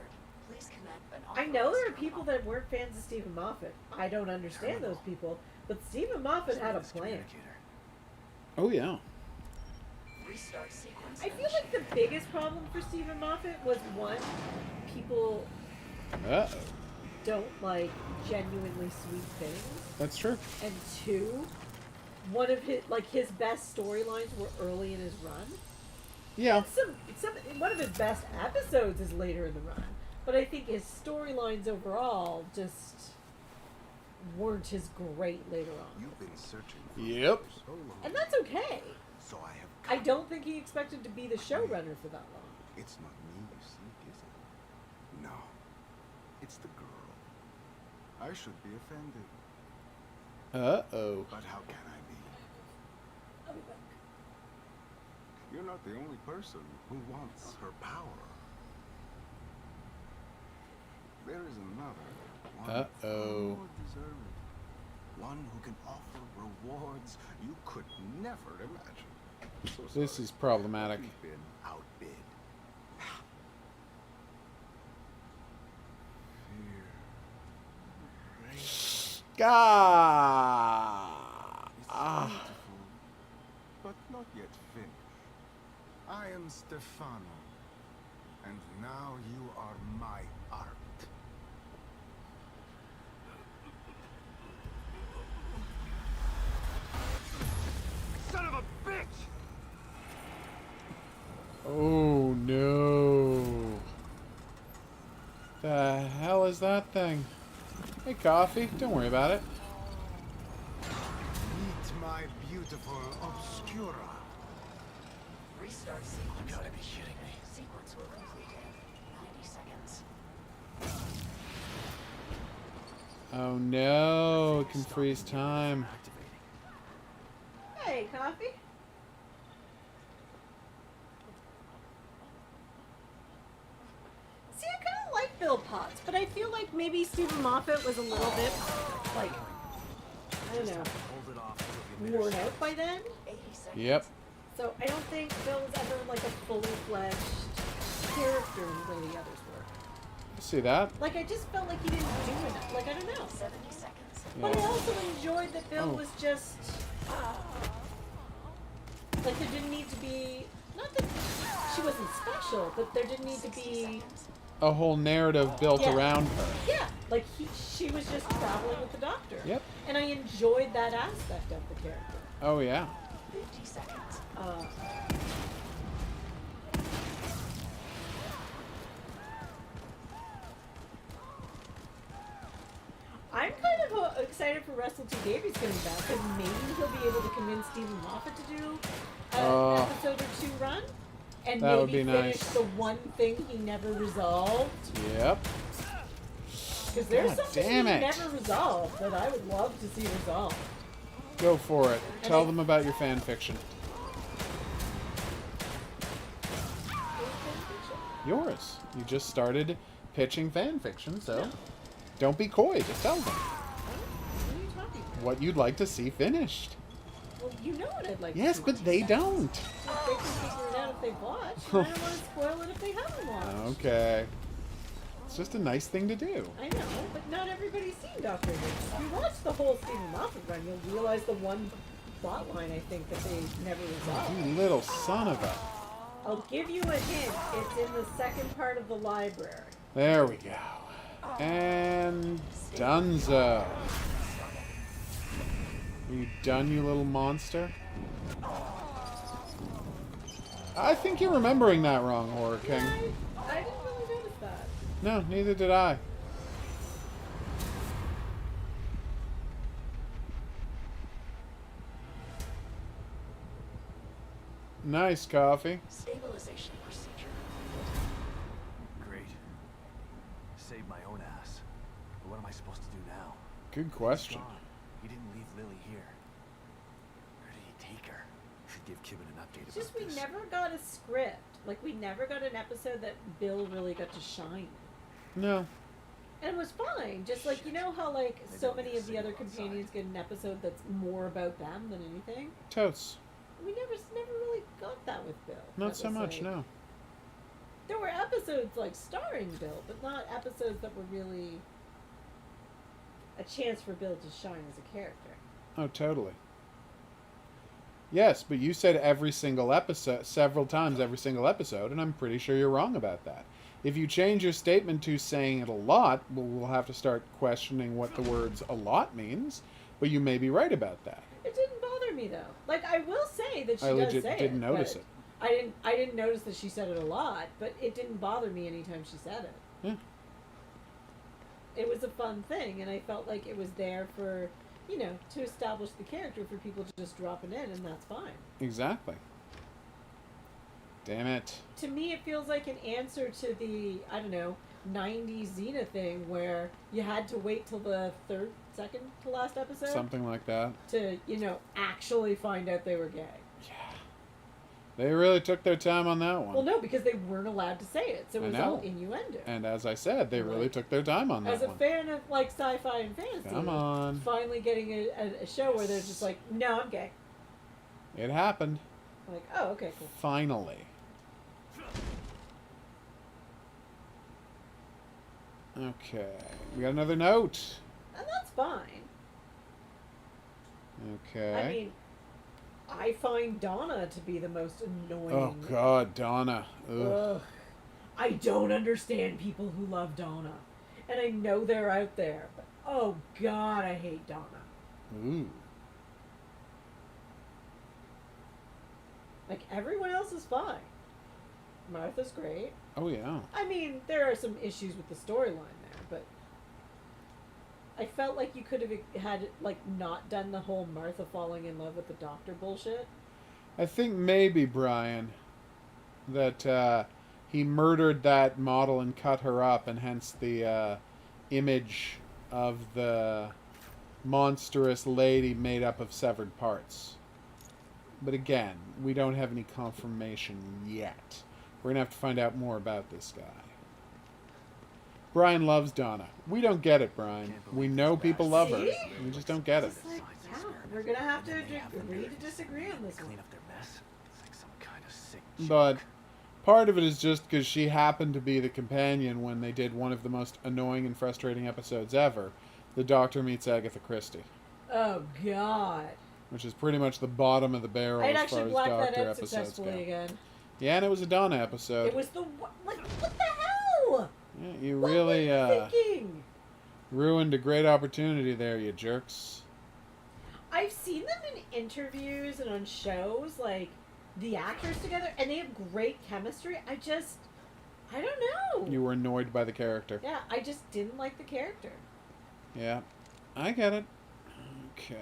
Please connect an I know there are authorized people terminal. that weren't fans of Stephen Moffat. I don't understand those people, but Stephen Moffat had a This plan. communicator. Oh, yeah. Restart sequence. I feel like the biggest problem for Stephen Moffat was one, people Uh-oh. don't like genuinely sweet things, That's true. and two, one of his best storylines were early in his run. Yeah. One of his best episodes is later in the run, but I think his storylines overall just weren't as great later on, You've been searching for Yep. for so long. and that's okay. So I have I come. don't think he expected to be the showrunner for that long. It's not me you seek, is it? No. It's the girl. I should be offended. Uh-oh. But how can I be? I'll be back. You're not the only person who wants her power. There is another. One Uh-oh. far more deserving. One who can offer rewards you could never imagine. So This sorry. is problematic. You've been outbid. Fear. Rage. Gah! It's Ah. beautiful, but not yet finished. I am Stefano, and now you are my art. Son of a bitch! Oh, no. The hell is that thing? Hey, coffee. Don't worry about it. Meet my beautiful Obscura. Restart sequence. You gotta be kidding me. Sequence will complete in 90 seconds. Oh no, it can freeze time. Activating. Hey, coffee. See, I kind of like Bill Potts, but I feel like maybe Stephen Moffat was a little bit, like, I don't know, Hold it off for a minute or worn so. out by then. 80 seconds. Yep. So I don't think Bill was ever like a fully fledged character in the way the others were. See that? Like, I just felt like he didn't do enough. Like, I don't know. 70 seconds. But I Yeah. also enjoyed that Bill Oh. was just like there didn't need to be, not that she wasn't special, but there didn't need to 60 be, seconds. A whole narrative built Yeah. around her. yeah, like she was just traveling with the doctor. Yep. And I enjoyed that aspect of the character. Oh yeah. 50 seconds. I'm kind of excited for Russell T Davies coming back because maybe he'll be able to convince Stephen Moffat to do an episode or two run, and That would maybe be finish nice. the one thing he never resolved. Yep. Because there's God something damn he it. never resolved that I would love to see resolved. Go for it. Tell I- them about your fan fiction. Yours. You just started pitching fan fiction, so No. don't be coy. Just tell them What are you talking about? what you'd like to see finished. Well, you know what I'd like Yes, to see. but they don't. They can figure it out if they've watched. and I don't want to spoil it if they haven't watched. Okay. It's just a nice thing to do. I know, but not everybody's seen Doctor Who. If you watch the whole Stephen Moffat run, you'll realize the one plot line I think that they never resolved. You little son of a... I'll give you a hint. It's in the second part of the library. There we go. And Dunzo. Are you done, you little monster? I think you're remembering that wrong, Horror King. I didn't really notice that. No, neither did I. Nice coffee. Stabilization procedure. Great. Saved my own ass. But what am I supposed to do now? Good He's question. gone. He didn't leave Lily here. Where did he take her? Should give Kibben an update It's about just we this. never got a script. Like, we never got an episode that Bill really got to shine in. No. And it was fine. Just like, you know how, like, Maybe so I'll many get a of the other signal outside. companions get an episode that's more about them than anything? Totes. We never really got that with Bill. Not That so was much, like- no. There were episodes, like, starring Bill, but not episodes that were really a chance for Bill to shine as a character. Oh, totally. Yes, but you said every single episode, several times every single episode, and I'm pretty sure you're wrong about that. If you change your statement to saying it a lot, well, we'll have to start questioning what the words "a lot" means, but you may be right about that. It didn't bother me, though. Like, I will say that she I does legit say didn't it, notice but it. I didn't notice that she said it a lot, but it didn't bother me anytime she said it. Yeah. It was a fun thing, and I felt like it was there for, you know, to establish the character for people to just drop it in, and that's fine. Exactly. Damn it. To me, it feels like an answer to the, I don't know, 90s Xena thing where you had to wait till the second to last episode Something like that. to, you know, actually find out they were gay. Yeah. They really took their time on that one. Well, no, because they weren't allowed to say it, so it I was all know. innuendo. And as I said, they really Right. took their time on that As a one. fan of, like, sci-fi and fantasy, Come on. finally getting a show where they're just like, no, I'm gay. It happened. Like, oh, okay, cool. Finally. Okay. We got another note. And that's fine. Okay. I mean, I find Donna to be the most annoying. Oh God, Donna. Ugh. Ugh. I don't understand people who love Donna. And I know they're out there, but oh God, I hate Donna. Ooh. Like, everyone else is fine. Martha's great. Oh yeah. I mean, there are some issues with the storyline there, but I felt like you could have had like not done the whole Martha falling in love with the doctor bullshit. I think maybe, Brian, that he murdered that model and cut her up, and hence the image of the monstrous lady made up of severed parts. But again, we don't have any confirmation yet. We're going to have to find out more about this guy. Brian loves Donna. We don't get it, Brian. We know people love her. See? We just don't get it. Just like, yeah, we're gonna have to agree to disagree on this one. Clean up their mess. It's like some kind of sick But joke. part of it is just because she happened to be the companion when they did one of the most annoying and frustrating episodes ever, The Doctor Meets Agatha Christie, Oh God! which is pretty much the bottom of the barrel I'd as far actually as blacked that Doctor out episodes successfully go. again. Yeah, and it was a Donna episode. It was the like what the hell? Yeah, you What really were you thinking? ruined a great opportunity there, you jerks. I've seen them in interviews and on shows, like the actors together, and they have great chemistry. I don't know. You were annoyed by the character. Yeah, I just didn't like the character. Yeah, I get it. Okay.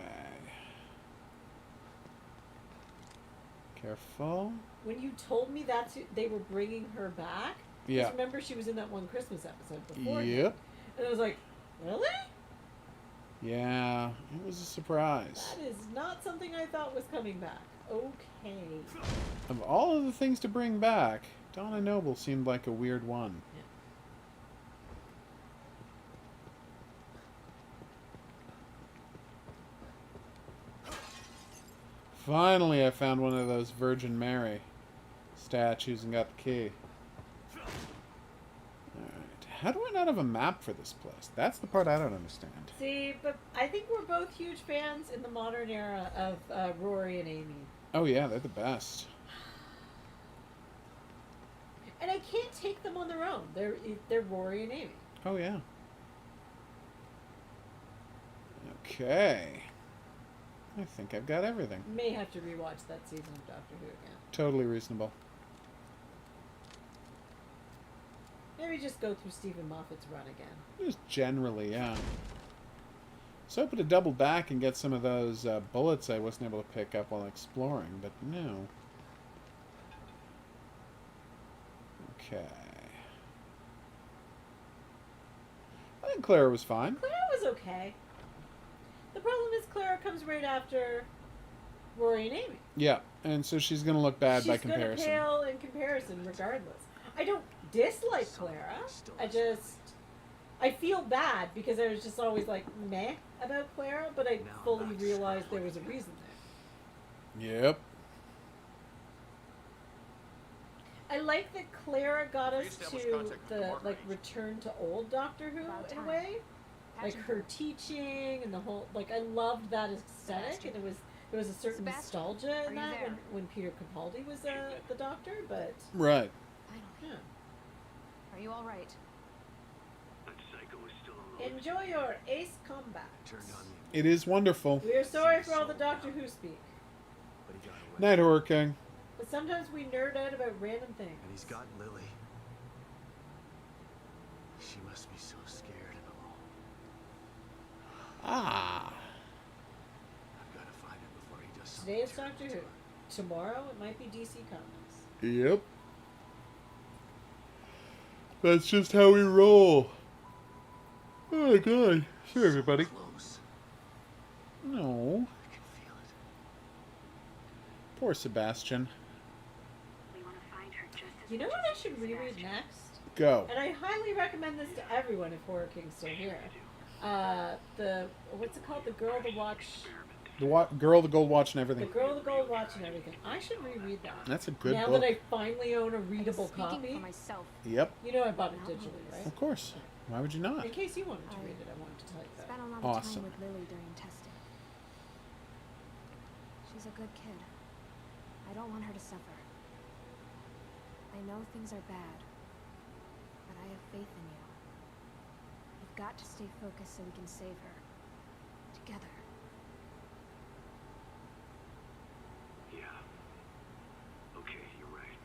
Careful. When you told me that they were bringing her back, Yeah. just remember she was in that one Christmas episode before. Yep. And I was like, really? Yeah, it was a surprise. That is not something I thought was coming back. Okay. Of all of the things to bring back, Donna Noble seemed like a weird one. Finally, I found one of those Virgin Mary statues and got the key. Alright. How do I not have a map for this place? That's the part I don't understand. See, but I think we're both huge fans in the modern era of Rory and Amy. Oh yeah, they're the best. And I can't take them on their own. They're Rory and Amy. Oh yeah. Okay. I think I've got everything. May have to rewatch that season of Doctor Who again. Totally reasonable. Maybe just go through Stephen Moffat's run again. Just generally, yeah. So hoping to double back and get some of those bullets I wasn't able to pick up while exploring, but no. Okay. I think Clara was fine. Clara was okay. The problem is Clara comes right after Rory and Amy. Yeah, and so she's going to look bad by She's gonna comparison. pale in comparison, regardless. I don't dislike Clara. I feel bad because I was just always like meh about Clara, but I fully realized there was a reason there. Yep. I like that Clara got us to the like return to old Doctor Who in a way. Like her teaching and the whole like I loved that aesthetic, and there was a certain nostalgia in that when Peter Capaldi was the Doctor, but Right. yeah. Are you all right? That psycho is still alive. Enjoy your ace combat. Turned on me, It is wonderful. We are sorry for all the Doctor Who speak, but he got away. Night, Horror King. but sometimes we nerd out about random things. And he's got Lily. She must be so scared and alone. Ah. I've got to find him before he does something. Today is terrible Doctor to Who. her. Tomorrow it might be DC Comics. Yep. That's just how we roll. Oh my god. Sure, everybody. Close. No. I can feel it. Poor Sebastian. We want to find her just as You know much what I as should we do reread Sebastian. next? Go. And I highly recommend this to everyone if Horror King's still here. What's it called? The Girl, the Watch, The Girl, the Gold Watch, and the everything. Girl, the Gold Watch, and everything. I should reread that. That's a good now book. that I finally own a readable Speaking copy. for myself, Yep. You know I bought it digitally, right? Of course. Why would you not? In case you wanted to read it, I wanted to tell you that. spent a lot of Awesome. time with Lily during testing. She's a good kid. I don't want her to suffer. I know things are bad, but I have faith in you. We've got to stay focused so we can save her. Together. Yeah. Okay, you're right.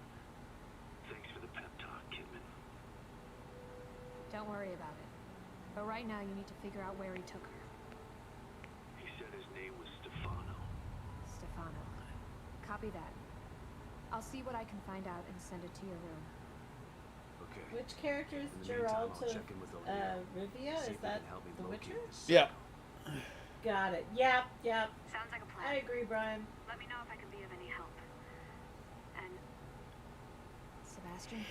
Thanks for the pep talk, Kidman. Don't worry about it. But right now, you need to figure out where he took her. He said his name was Stefano. Stefano. Copy that. I'll see what I can find out and send it to your room. Okay. Which character is In the meantime, I'll Geraldo check in with O'Neill. Rivia? See Is if he that can help me The locate Witcher? this Yeah. signal. Got it. Yep, yep. Sounds like a plan. I agree, Brian. Let me know if I can be of any help. And Sebastian?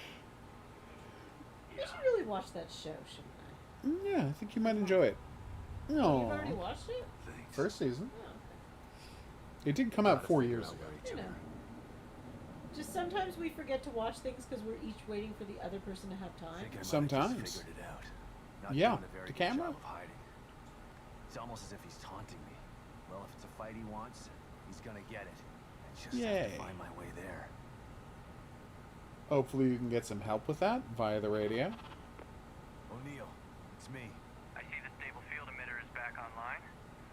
We should really watch that show, shouldn't I? Yeah, I think you might enjoy it. You've already No. watched it? Thanks. First season. Oh, It did come out Gotta 4 figure years out ago. where each You know. other- just sometimes we forget to watch things because we're each waiting for the other person to have I time. think I might have Sometimes. just figured it out. Not Yeah, doing a very the good camera. job of hiding. It's almost as if he's taunting me. Well, if it's a fight he wants, he's gonna get it. I just have Yay. to find my way there. Hopefully you can get some help with that via the radio. O'Neill, it's me. I see the stable field emitter is back online.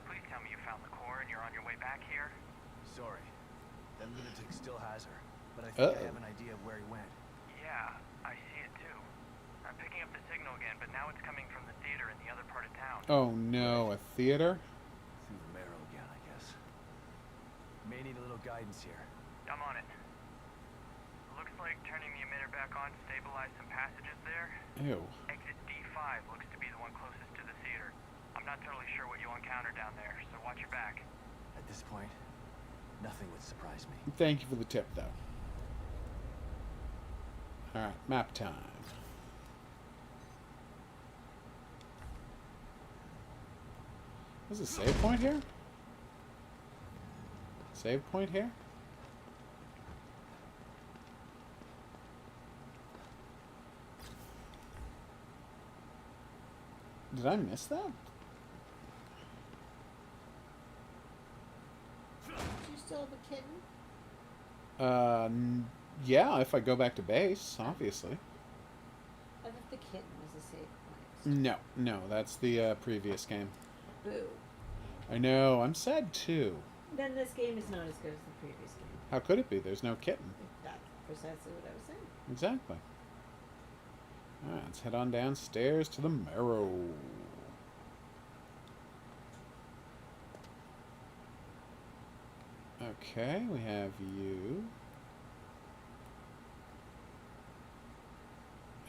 Please tell me you found the core and you're on your way back here. Sorry. That lunatic still has her. But I think I Uh-oh. have an idea of where he went. Yeah, I see it too. I'm picking up the signal again, but now it's coming from the theater in the other part of town. Oh no, a theater? Through the marrow again, I guess. May need a little guidance here. I'm on it. Looks like turning the emitter back on stabilized some passages there. Ew. Exit D5 looks to be the one closest to the theater. I'm not totally sure what you'll encounter down there, so watch your back. At this point, nothing would surprise me. Thank you for the tip, though. Alright, map time. Is a save point here? Save point here? Did I miss that? Do you still have a kitten? Yeah, if I go back to base, obviously. I thought the kitten was a save point. No, no, that's the previous game. Boo. I know, I'm sad too. Then this game is not as good as the previous game. How could it be? There's no kitten. That's precisely what I was saying. Exactly. Alright, let's head on downstairs to the marrow. Okay, we have you.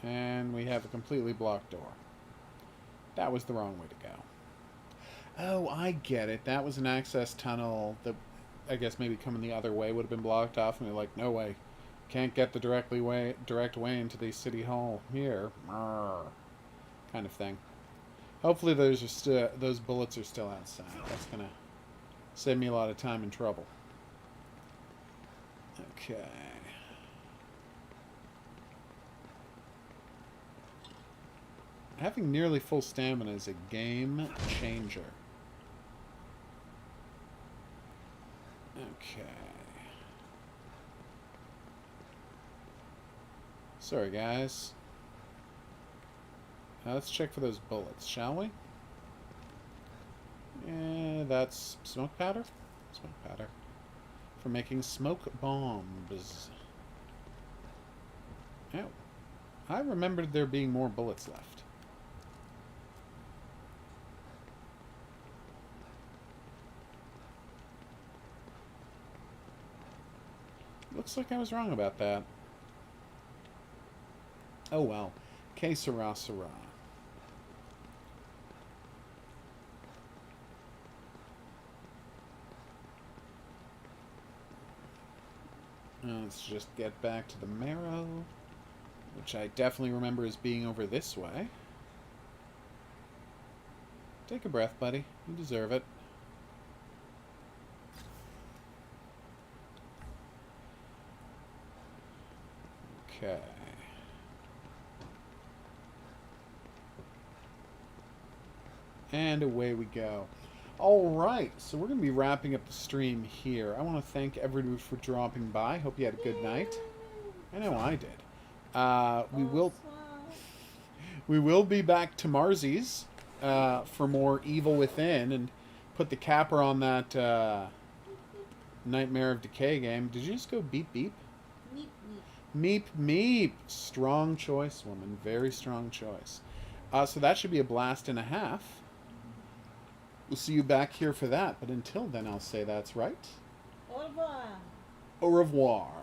And we have a completely blocked door. That was the wrong way to go. Oh, I get it. That was an access tunnel that I guess maybe coming the other way would have been blocked off, and we're like, no way. Can't get the direct way into the city hall here. Arr. Kind of thing. Hopefully those bullets are still outside. That's gonna save me a lot of time and trouble. Okay. Having nearly full stamina is a game changer. Okay. Sorry, guys. Now let's check for those bullets, shall we? Yeah, that's smoke powder? Smoke powder. For making smoke bombs. Oh. I remembered there being more bullets left. Looks like I was wrong about that. Oh well. Que sera, sera. Let's just get back to the marrow, which I definitely remember as being over this way. Take a breath, buddy. You deserve it. Okay. And away we go. Alright, so we're going to be wrapping up the stream here. I want to thank everyone for dropping by. Hope you had a good night. I know I did. We will be back to Marzi's for more Evil Within and put the capper on that Nightmare of Decay game. Did you just go beep beep? Meep, meep. Meep meep. Strong choice, woman. Very strong choice. So that should be a blast and a half. We'll see you back here for that. But until then, I'll say that's right. Au revoir. Au revoir.